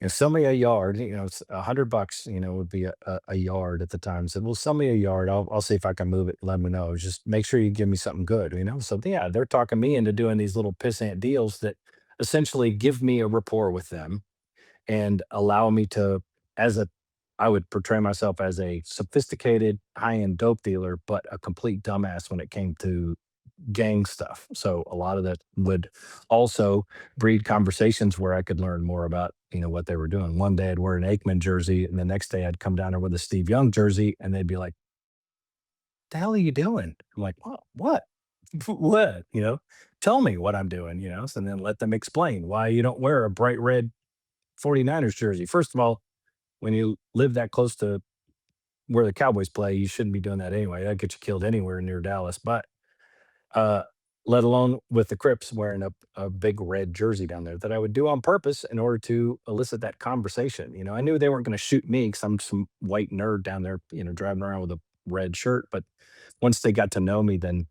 sell me a yard. It's $100. Would be a yard at the time. Said, well, sell me a yard. I'll see if I can move it. Let me know. Just make sure you give me something good. So yeah, they're talking me into doing these little pissant deals that essentially give me a rapport with them and allow me to, as a, I would portray myself as a sophisticated high end dope dealer, but a complete dumbass when it came to gang stuff. So a lot of that would also breed conversations where I could learn more about, what they were doing. One day I'd wear an Aikman jersey, and the next day I'd come down there with a Steve Young jersey, and they'd be like, "The hell are you doing?" I'm like, "What? What? What? Tell me what I'm doing." So then let them explain why you don't wear a bright red 49ers jersey. First of all, when you live that close to where the Cowboys play, you shouldn't be doing that anyway. That gets you killed anywhere near Dallas. But uh, let alone with the Crips wearing a big red jersey down there, that I would do on purpose in order to elicit that conversation. I knew they weren't going to shoot me because I'm some white nerd down there, driving around with a red shirt. But once they got to know me, then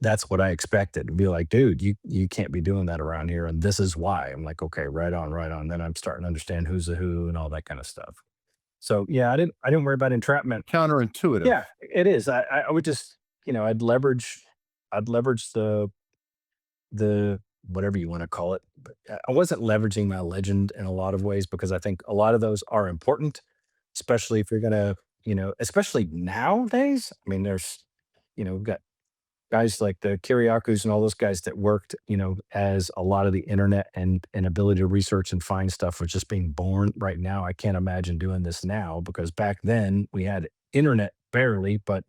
that's what I expected. To be like, dude, you can't be doing that around here, and this is why. I'm like, okay, right on, right on. Then I'm starting to understand who's a who and all that kind of stuff. So yeah, I didn't worry about entrapment. Counterintuitive. Yeah, it is. I would just, I'd leverage the whatever you want to call it. But I wasn't leveraging my legend in a lot of ways, because I think a lot of those are important, especially if you're gonna, especially nowadays. I mean, we've got guys like the Kiriakus and all those guys that worked, as a lot of the internet and ability to research and find stuff was just being born right now. I can't imagine doing this now, because back then we had internet barely, but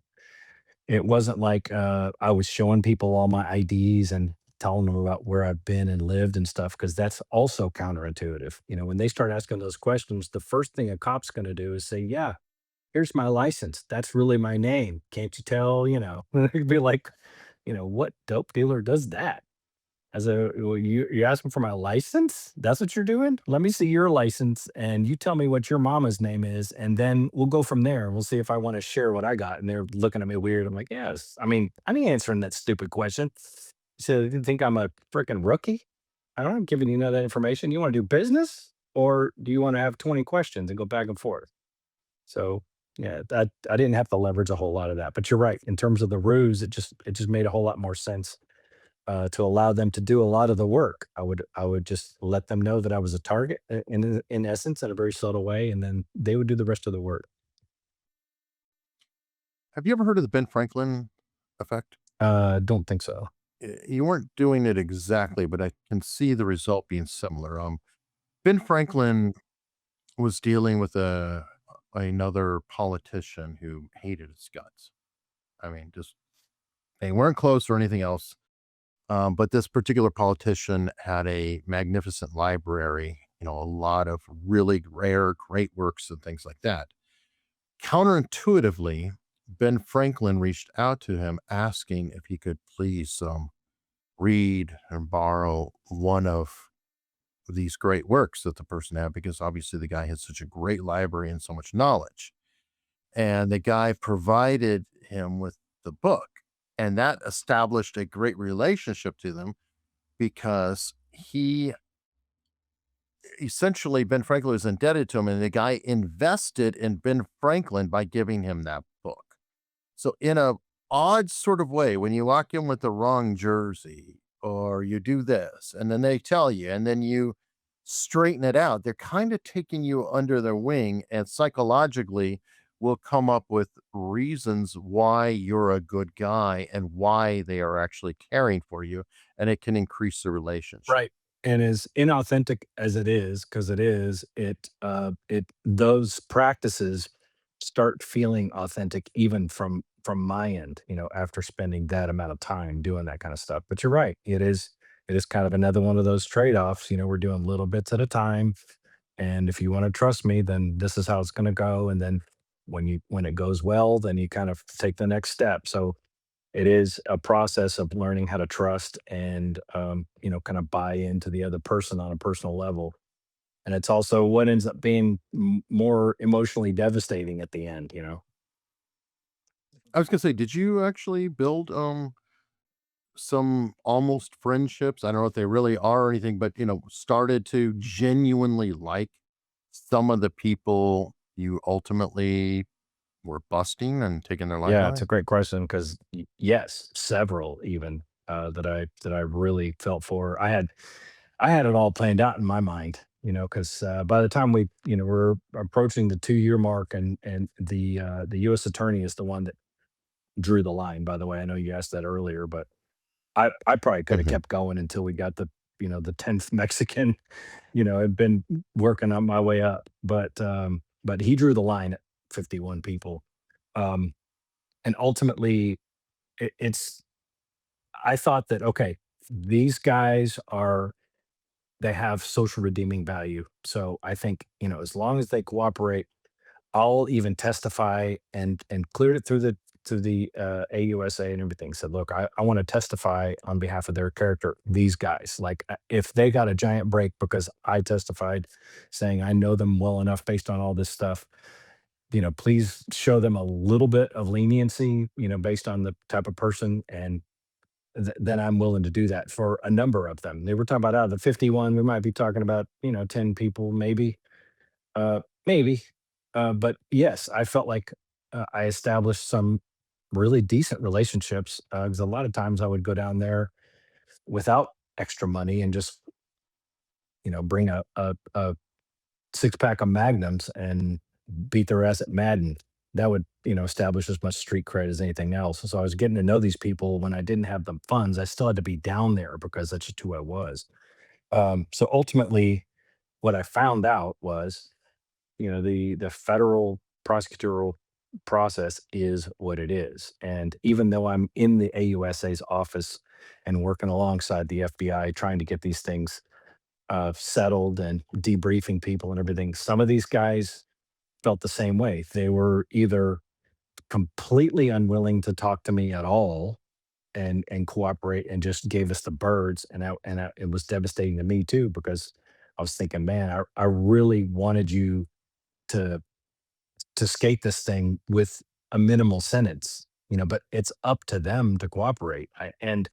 it wasn't like I was showing people all my IDs and telling them about where I've been and lived and stuff, because that's also counterintuitive. When they start asking those questions, the first thing a cop's going to do is say, "Yeah, here's my license. That's really my name. Can't you tell?" It'd be like, what dope dealer does that? You're asking for my license? That's what you're doing? Let me see your license, and you tell me what your mama's name is, and then we'll go from there. We'll see if I want to share what I got. And they're looking at me weird. I'm like, yes. I mean, I ain't answering that stupid question. So you think I'm a freaking rookie? I'm giving you that information. You want to do business, or do you want to have 20 questions and go back and forth? So yeah, that I didn't have to leverage a whole lot of that. But you're right. In terms of the ruse, it just made a whole lot more sense to allow them to do a lot of the work. I would just let them know that I was a target, in essence, in a very subtle way, and then they would do the rest of the work. Have you ever heard of the Ben Franklin effect? Don't think so. You weren't doing it exactly, but I can see the result being similar. Ben Franklin was dealing with another politician who hated his guts. I mean, just they weren't close or anything else. But this particular politician had a magnificent library, a lot of really rare, great works and things like that. Counterintuitively, Ben Franklin reached out to him asking if he could please read and borrow one of these great works that the person had, because obviously the guy had such a great library and so much knowledge. And the guy provided him with the book. And that established a great relationship to them because Ben Franklin was indebted to him, and the guy invested in Ben Franklin by giving him that book. So in a odd sort of way, when you walk in with the wrong jersey or you do this, and then they tell you, and then you straighten it out, they're kind of taking you under their wing and psychologically will come up with reasons why you're a good guy and why they are actually caring for you, and it can increase the relationship. Right. And as inauthentic as it is, because it those practices start feeling authentic even from my end, after spending that amount of time doing that kind of stuff. But you're right. It is kind of another one of those trade-offs. We're doing little bits at a time. And if you want to trust me, then this is how it's gonna go. And then when it goes well, then you kind of take the next step. So it is a process of learning how to trust and kind of buy into the other person on a personal level. And it's also what ends up being more emotionally devastating at the end. I was gonna say, did you actually build some almost friendships? I don't know if they really are or anything, but started to genuinely like some of the people you ultimately were busting and taking their life Yeah, it's away? a great question because yes, several even that I really felt for. I had it all planned out in my mind, because by the time we're approaching the 2 year mark, and the U.S. attorney is the one that drew the line. By the way, I know you asked that earlier, but I probably could have Mhm. kept going until we got the 10th Mexican. I've been working on my way up, but he drew the line at 51 people. Um, and ultimately it's I thought that, okay, these guys they have social redeeming value. So I think, as long as they cooperate, I'll even testify, and cleared it through the AUSA and everything. Said, look, I want to testify on behalf of their character, these guys. Like, if they got a giant break because I testified saying I know them well enough based on all this stuff, please show them a little bit of leniency, based on the type of person, and then I'm willing to do that for a number of them. They were talking about out of the 51, we might be talking about, 10 people, maybe, maybe. But yes, I felt like I established some really decent relationships because a lot of times I would go down there without extra money and just, bring a 6 pack of Magnums and beat their ass at Madden. That would, establish as much street cred as anything else. So I was getting to know these people when I didn't have the funds. I still had to be down there because that's just who I was. So ultimately, what I found out was, the federal prosecutorial process is what it is. And even though I'm in the AUSA's office and working alongside the FBI trying to get these things settled and debriefing people and everything, some of these guys felt the same way. They were either completely unwilling to talk to me at all and cooperate and just gave us the birds, it was devastating to me too because I was thinking, man, I really wanted you to skate this thing with a minimal sentence, but it's up to them to cooperate. And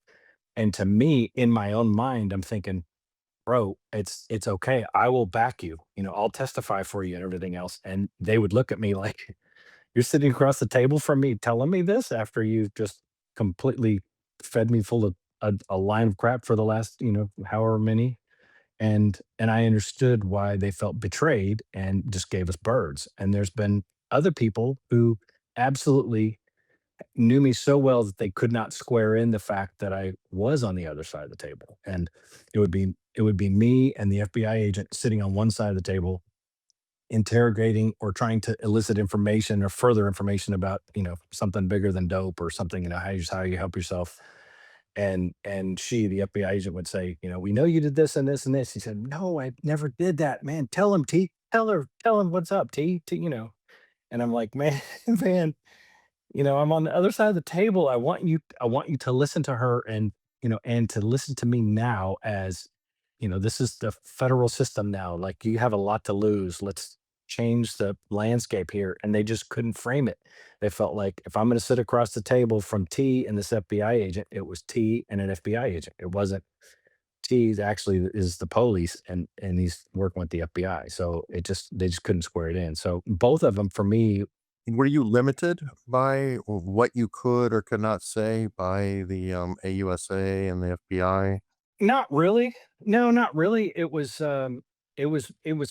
to me, in my own mind, I'm thinking, bro, it's okay. I will back you. I'll testify for you and everything else. And they would look at me like, you're sitting across the table from me telling me this after you just completely fed me full of a line of crap for the last, however many. And I understood why they felt betrayed and just gave us birds. And there's been other people who absolutely knew me so well that they could not square in the fact that I was on the other side of the table. And it would be me and the FBI agent sitting on one side of the table, interrogating or trying to elicit information or further information about, something bigger than dope or something, how you help yourself. And she, the FBI agent, would say, we know you did this and this and this. He said, no, I never did that, man. Tell him, T. Tell him what's up, T. And I'm like, man, man, I'm on the other side of the table. I want you to listen to her and to listen to me now as, this is the federal system now. Like, you have a lot to lose. Let's change the landscape here. And they just couldn't frame it. They felt like, if I'm going to sit across the table from T and this FBI agent, it was T and an FBI agent. It wasn't T actually is the police, and he's working with the FBI. So they just couldn't square it in. So both of them for me. Were you limited by what you could or could not say by the AUSA and the FBI? Not really. No, not really. It was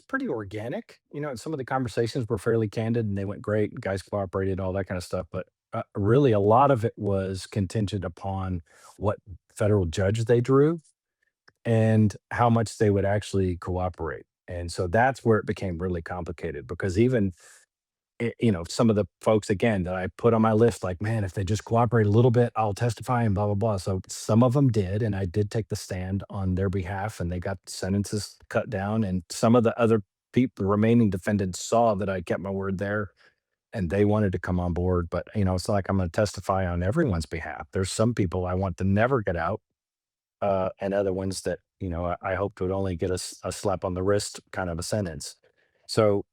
pretty organic. Some of the conversations were fairly candid and they went great. Guys cooperated, all that kind of stuff. But really, a lot of it was contingent upon what federal judge they drew and how much they would actually cooperate. And so that's where it became really complicated because even some of the folks again that I put on my list, like, man, if they just cooperate a little bit, I'll testify and blah blah blah. So some of them did, and I did take the stand on their behalf, and they got sentences cut down. And some of the other people, the remaining defendants, saw that I kept my word there, and they wanted to come on board. But it's like I'm going to testify on everyone's behalf. There's some people I want to never get out, and other ones that I hoped would only get a slap on the wrist kind of a sentence. So,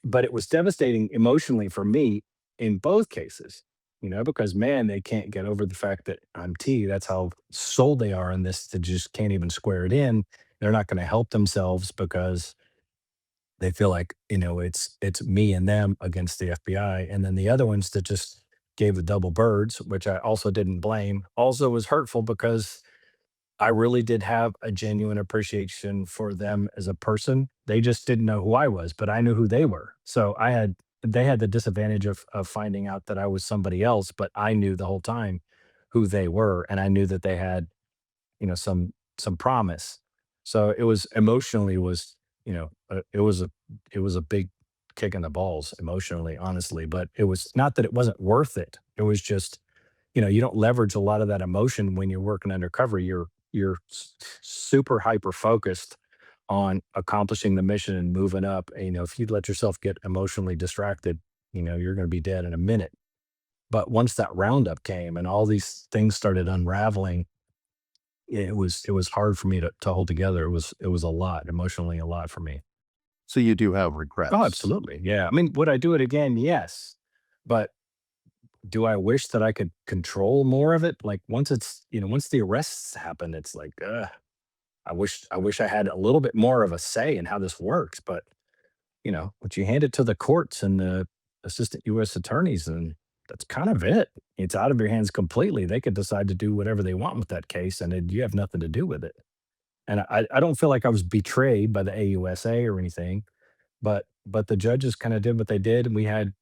but it was devastating emotionally for me in both cases, because man, they can't get over the fact that I'm T. That's how sold they are in this. They just can't even square it in. They're not going to help themselves because they feel like it's me and them against the FBI, and then the other ones that just gave the double birds, which I also didn't blame, also was hurtful because I really did have a genuine appreciation for them as a person. They just didn't know who I was, but I knew who they were. So they had the disadvantage of finding out that I was somebody else, but I knew the whole time who they were, and I knew that they had, some promise. So it was emotionally was, it was a big kick in the balls emotionally, honestly, but it was not that it wasn't worth it. It was just, you don't leverage a lot of that emotion when you're working undercover. You're super hyper focused on accomplishing the mission and moving up. And, if you let yourself get emotionally distracted, you're going to be dead in a minute. But once that roundup came and all these things started unraveling, it was hard for me to hold together. It was a lot emotionally, a lot for me. So you do have regrets. Oh, absolutely. Yeah. I mean, would I do it again? Yes. But do I wish that I could control more of it? Like once once the arrests happen, it's like, I wish I had a little bit more of a say in how this works. But you hand it to the courts and the assistant U.S. attorneys, and that's kind of it. It's out of your hands completely. They could decide to do whatever they want with that case, and then you have nothing to do with it. And I don't feel like I was betrayed by the AUSA or anything, but the judges kind of did what they did, and we had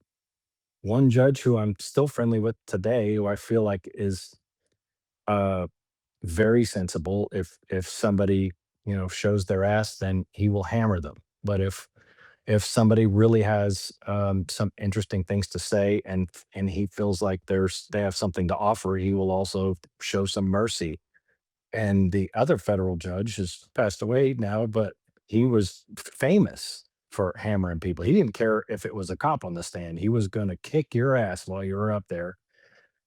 one judge who I'm still friendly with today, who I feel like is uh, very sensible. If somebody shows their ass, then he will hammer them. But if somebody really has some interesting things to say, and he feels like they have something to offer, he will also show some mercy. And the other federal judge has passed away now, but he was famous for hammering people. He didn't care if it was a cop on the stand. He was going to kick your ass while you were up there.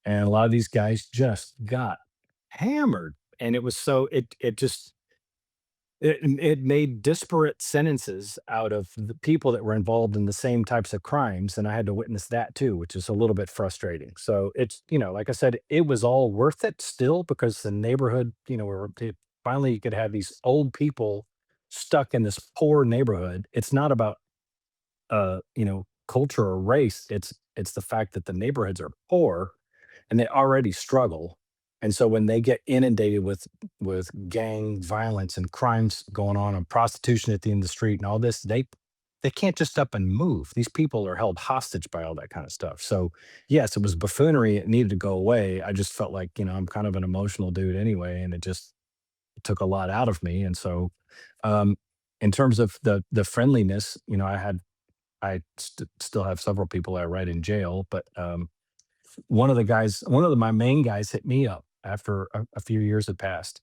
And a lot of these guys just got hammered. And it was so it just it made disparate sentences out of the people that were involved in the same types of crimes, and I had to witness that too, which is a little bit frustrating. So it's, like I said, it was all worth it still because the neighborhood, where finally you could have these old people stuck in this poor neighborhood. It's not about culture or race. It's the fact that the neighborhoods are poor and they already struggle. And so when they get inundated with gang violence and crimes going on and prostitution at the end of the street and all this, they can't just up and move. These people are held hostage by all that kind of stuff. So yes, it was buffoonery. It needed to go away. I just felt like, I'm kind of an emotional dude anyway, and it just took a lot out of me. And so in terms of the friendliness, I had I still have several people I write in jail, but one of my main guys hit me up after a few years had passed.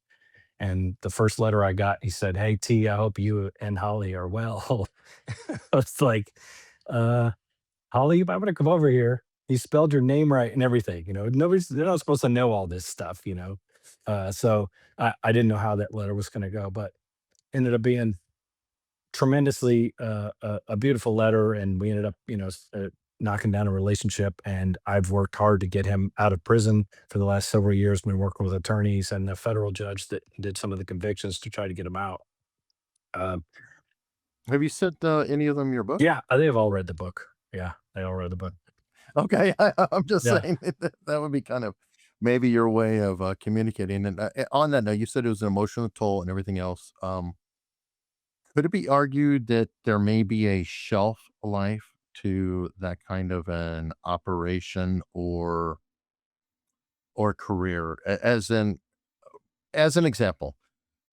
And the first letter I got, he said, "Hey T, I hope you and Holly are well." I was like, uh, "Holly, you might want to come over here. He spelled your name right and everything. They're not supposed to know all this stuff, you know." So I didn't know how that letter was going to go, but ended up being tremendously a beautiful letter, and we ended up, knocking down a relationship. And I've worked hard to get him out of prison for the last several years. Been working with attorneys and the federal judge that did some of the convictions to try to get him out. Um, Have you sent any of them your book? yeah, they've all read the book. Yeah, they all read the book. Okay, I'm just Yeah. saying that would be kind of maybe your way of communicating. And on that note, you said it was an emotional toll and everything else. Could it be argued that there may be a shelf life to that kind of an operation or career? As an example,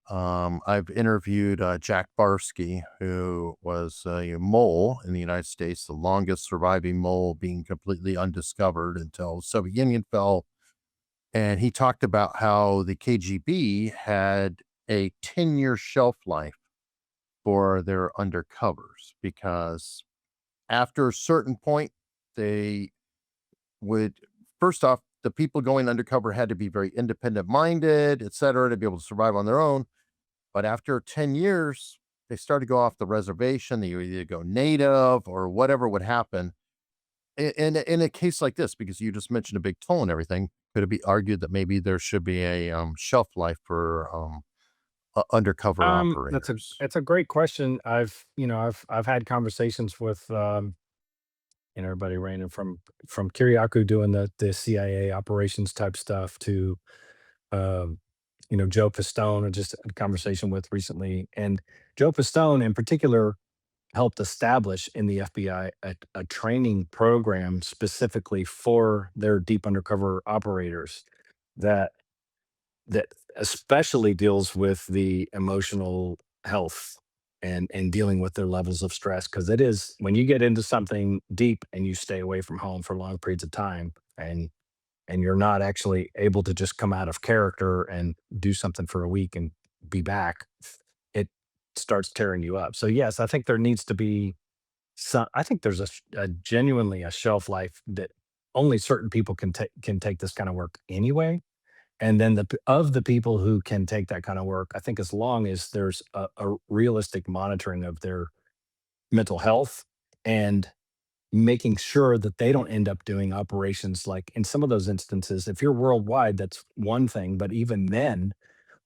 I've interviewed Jack Barsky, who was a mole in the United States, the longest surviving mole being completely undiscovered until the Soviet Union fell. And he talked about how the KGB had a 10-year shelf life for their undercovers because after a certain point, they would, first off, the people going undercover had to be very independent minded, et cetera, to be able to survive on their own. But after 10 years, they started to go off the reservation. They would either go native or whatever would happen. In a case like this, because you just mentioned a big toll and everything, could it be argued that maybe there should be a shelf life for undercover operators? That's a great question. I've had conversations with everybody ranging from Kiriakou doing the CIA operations type stuff to um, Joe Pistone, I just had a conversation with recently. And Joe Pistone in particular helped establish in the FBI a training program specifically for their deep undercover operators that that especially deals with the emotional health and dealing with their levels of stress, because it is when you get into something deep and you stay away from home for long periods of time, and you're not actually able to just come out of character and do something for a week and be back, it starts tearing you up. So yes, I think there needs to be some. I think there's a genuinely a shelf life that only certain people can take this kind of work anyway. And then of the people who can take that kind of work, I think as long as there's a realistic monitoring of their mental health and making sure that they don't end up doing operations like in some of those instances, if you're worldwide, that's one thing. But even then,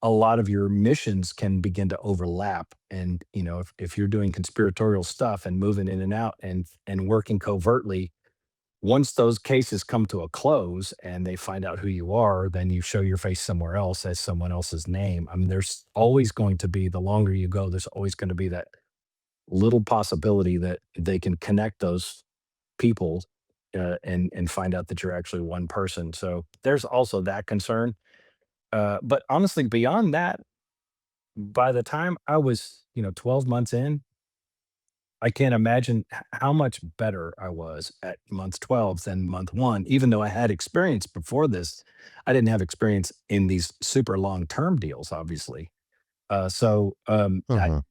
a lot of your missions can begin to overlap. And, if you're doing conspiratorial stuff and moving in and out and working covertly, once those cases come to a close and they find out who you are, then you show your face somewhere else as someone else's name. I mean, there's always going to be, the longer you go, there's always going to be that little possibility that they can connect those people and find out that you're actually one person. So there's also that concern. But honestly, beyond that, by the time I was, 12 months in, I can't imagine how much better I was at month 12 than month one, even though I had experience before this. I didn't have experience in these super long term deals, obviously. Mhm.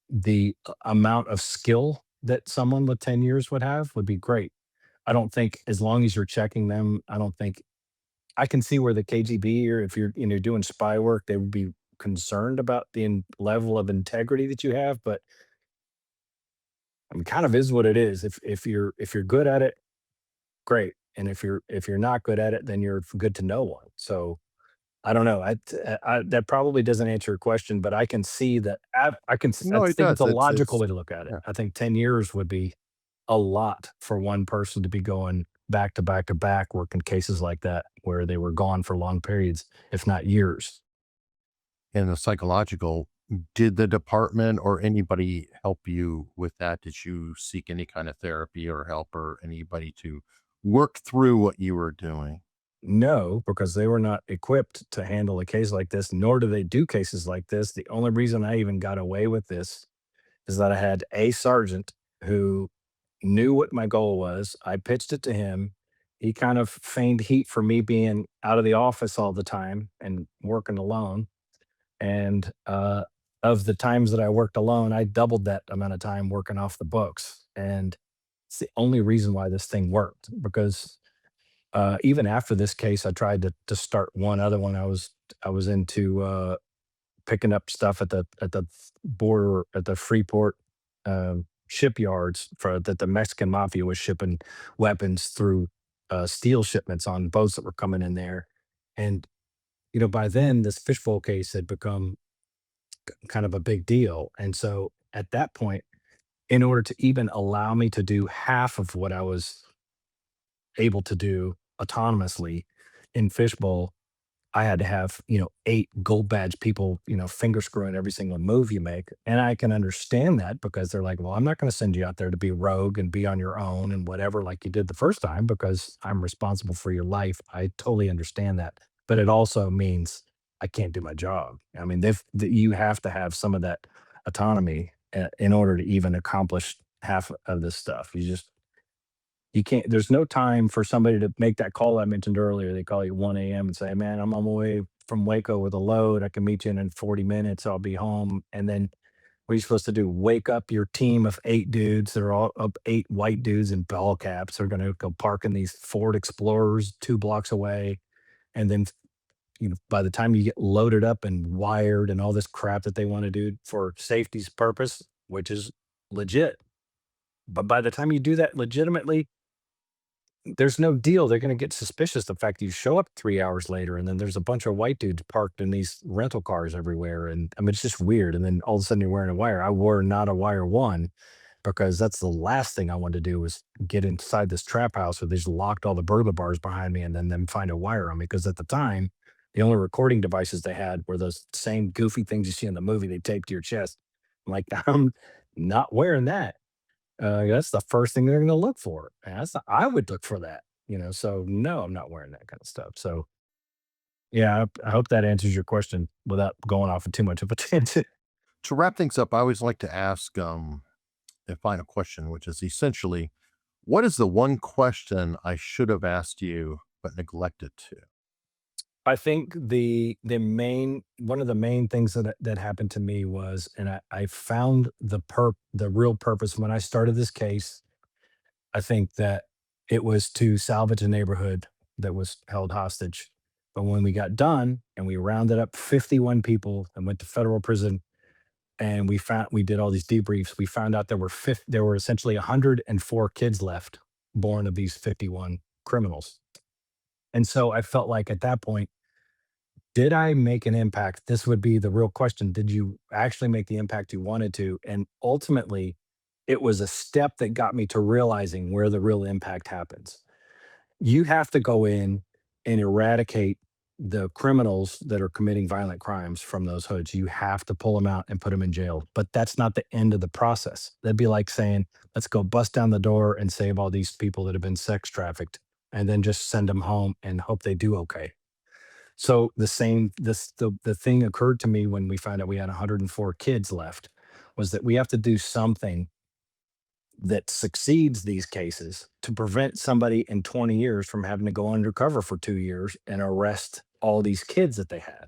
The amount of skill that someone with 10 years would have would be great. I don't think, as long as you're checking them, I don't think I can see where the KGB, or if you're doing spy work, they would be concerned about the level of integrity that you have. But I mean, kind of is what it is. If you're good at it, great. And if you're not good at it, then you're good to no one. So I don't know. That probably doesn't answer your question, but I can see that. I No, it think it's does. a It's logical way to look at it. yeah. I think 10 years would be a lot for one person to be going back to back to back working cases like that, where they were gone for long periods, if not years. And the psychological, did the department or anybody help you with that? Did you seek any kind of therapy or help or anybody to work through what you were doing? No, because they were not equipped to handle a case like this, nor do they do cases like this. The only reason I even got away with this is that I had a sergeant who knew what my goal was. I pitched it to him. He kind of feigned heat for me being out of the office all the time and working alone. And of the times that I worked alone, I doubled that amount of time working off the books. And it's the only reason why this thing worked, because even after this case, I tried to start one other one. I was into picking up stuff at the border at the Freeport shipyards for that the Mexican mafia was shipping weapons through steel shipments on boats that were coming in there. And by then this Fishbowl case had become kind of a big deal. And so at that point, in order to even allow me to do half of what I was able to do autonomously in Fishbowl, I had to have, 8 gold badge people, finger screwing every single move you make. And I can understand that because they're like, well, I'm not going to send you out there to be rogue and be on your own and whatever, like you did the first time, because I'm responsible for your life. I totally understand that. But it also means I can't do my job. I mean, you have to have some of that autonomy in order to even accomplish half of this stuff. You can't, there's no time for somebody to make that call I mentioned earlier. They call you 1 a.m. and say, man, I'm on my way from Waco with a load. I can meet you in 40 minutes. I'll be home. And then what are you supposed to do? Wake up your team of 8 dudes. They're all up 8 white dudes in ball caps. They're going to go park in these Ford Explorers 2 blocks away. And then, by the time you get loaded up and wired and all this crap that they want to do for safety's purpose, which is legit. But by the time you do that legitimately, there's no deal. They're going to get suspicious the fact that you show up 3 hours later and then there's a bunch of white dudes parked in these rental cars everywhere. And I mean, it's just weird. And then all of a sudden you're wearing a wire. I wore not a wire one because that's the last thing I wanted to do was get inside this trap house where they just locked all the burglar bars behind me and then them find a wire on me. Because at the time, the only recording devices they had were those same goofy things you see in the movie they tape to your chest. I'm like, I'm not wearing that. That's the first thing they're going to look for. And I would look for that, So no, I'm not wearing that kind of stuff. So yeah, I hope that answers your question without going off in too much of a tangent. To wrap things up, I always like to ask a final question, which is essentially, what is the one question I should have asked you but neglected to? I think the main one of the main things that happened to me was, and I found the real purpose when I started this case. I think that it was to salvage a neighborhood that was held hostage. But when we got done and we rounded up 51 people and went to federal prison, and we did all these debriefs, we found out there were essentially 104 kids left born of these 51 criminals. And so I felt like at that point, did I make an impact? This would be the real question. Did you actually make the impact you wanted to? And ultimately, it was a step that got me to realizing where the real impact happens. You have to go in and eradicate the criminals that are committing violent crimes from those hoods. You have to pull them out and put them in jail. But that's not the end of the process. That'd be like saying, let's go bust down the door and save all these people that have been sex trafficked and then just send them home and hope they do okay. So the thing occurred to me when we found out we had 104 kids left was that we have to do something that succeeds these cases to prevent somebody in 20 years from having to go undercover for 2 years and arrest all these kids that they had.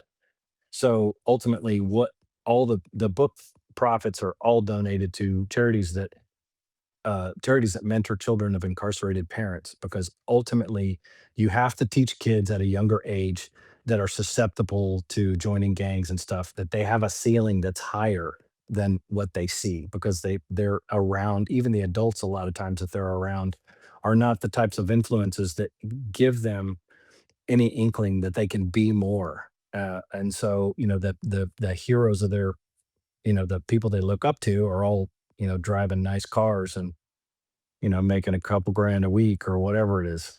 So ultimately, what all the book profits are all donated to charities that mentor children of incarcerated parents, because ultimately you have to teach kids at a younger age that are susceptible to joining gangs and stuff that they have a ceiling that's higher than what they see, because they're around, even the adults a lot of times that they're around are not the types of influences that give them any inkling that they can be more. And so the heroes of their, the people they look up to are all driving nice cars and making a couple grand a week or whatever it is.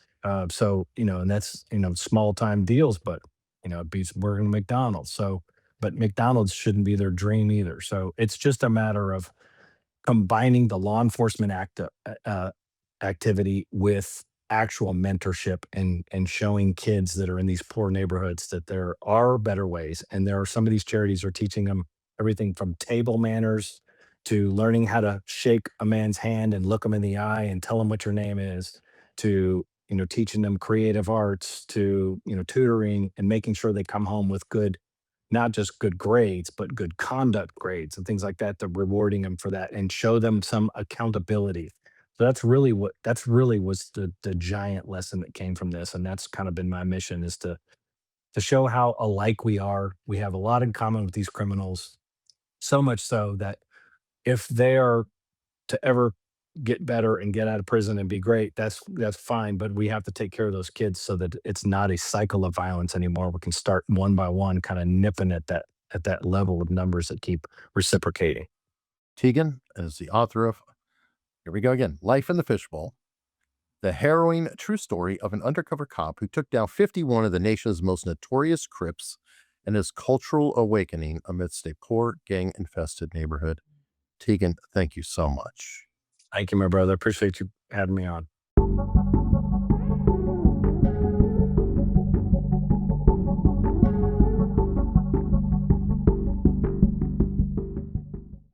So and that's small time deals, but it beats working at McDonald's. So, but McDonald's shouldn't be their dream either. So it's just a matter of combining the law enforcement activity with actual mentorship and showing kids that are in these poor neighborhoods that there are better ways. And there are some of these charities are teaching them everything from table manners to learning how to shake a man's hand and look him in the eye and tell him what your name is, to teaching them creative arts, to tutoring and making sure they come home with good, not just good grades, but good conduct grades and things like that, to rewarding them for that and show them some accountability. So that's really was the giant lesson that came from this. And that's kind of been my mission, is to show how alike we are. We have a lot in common with these criminals, so much so that if they are to ever get better and get out of prison and be great, that's fine. But we have to take care of those kids so that it's not a cycle of violence anymore. We can start one by one, kind of nipping at that level of numbers that keep reciprocating. Tegan is the author of, here we go again, Life in the Fishbowl, the harrowing true story of an undercover cop who took down 51 of the nation's most notorious Crips and his cultural awakening amidst a poor, gang-infested neighborhood. Tegan, thank you so much. Thank you, my brother. Appreciate you having me on.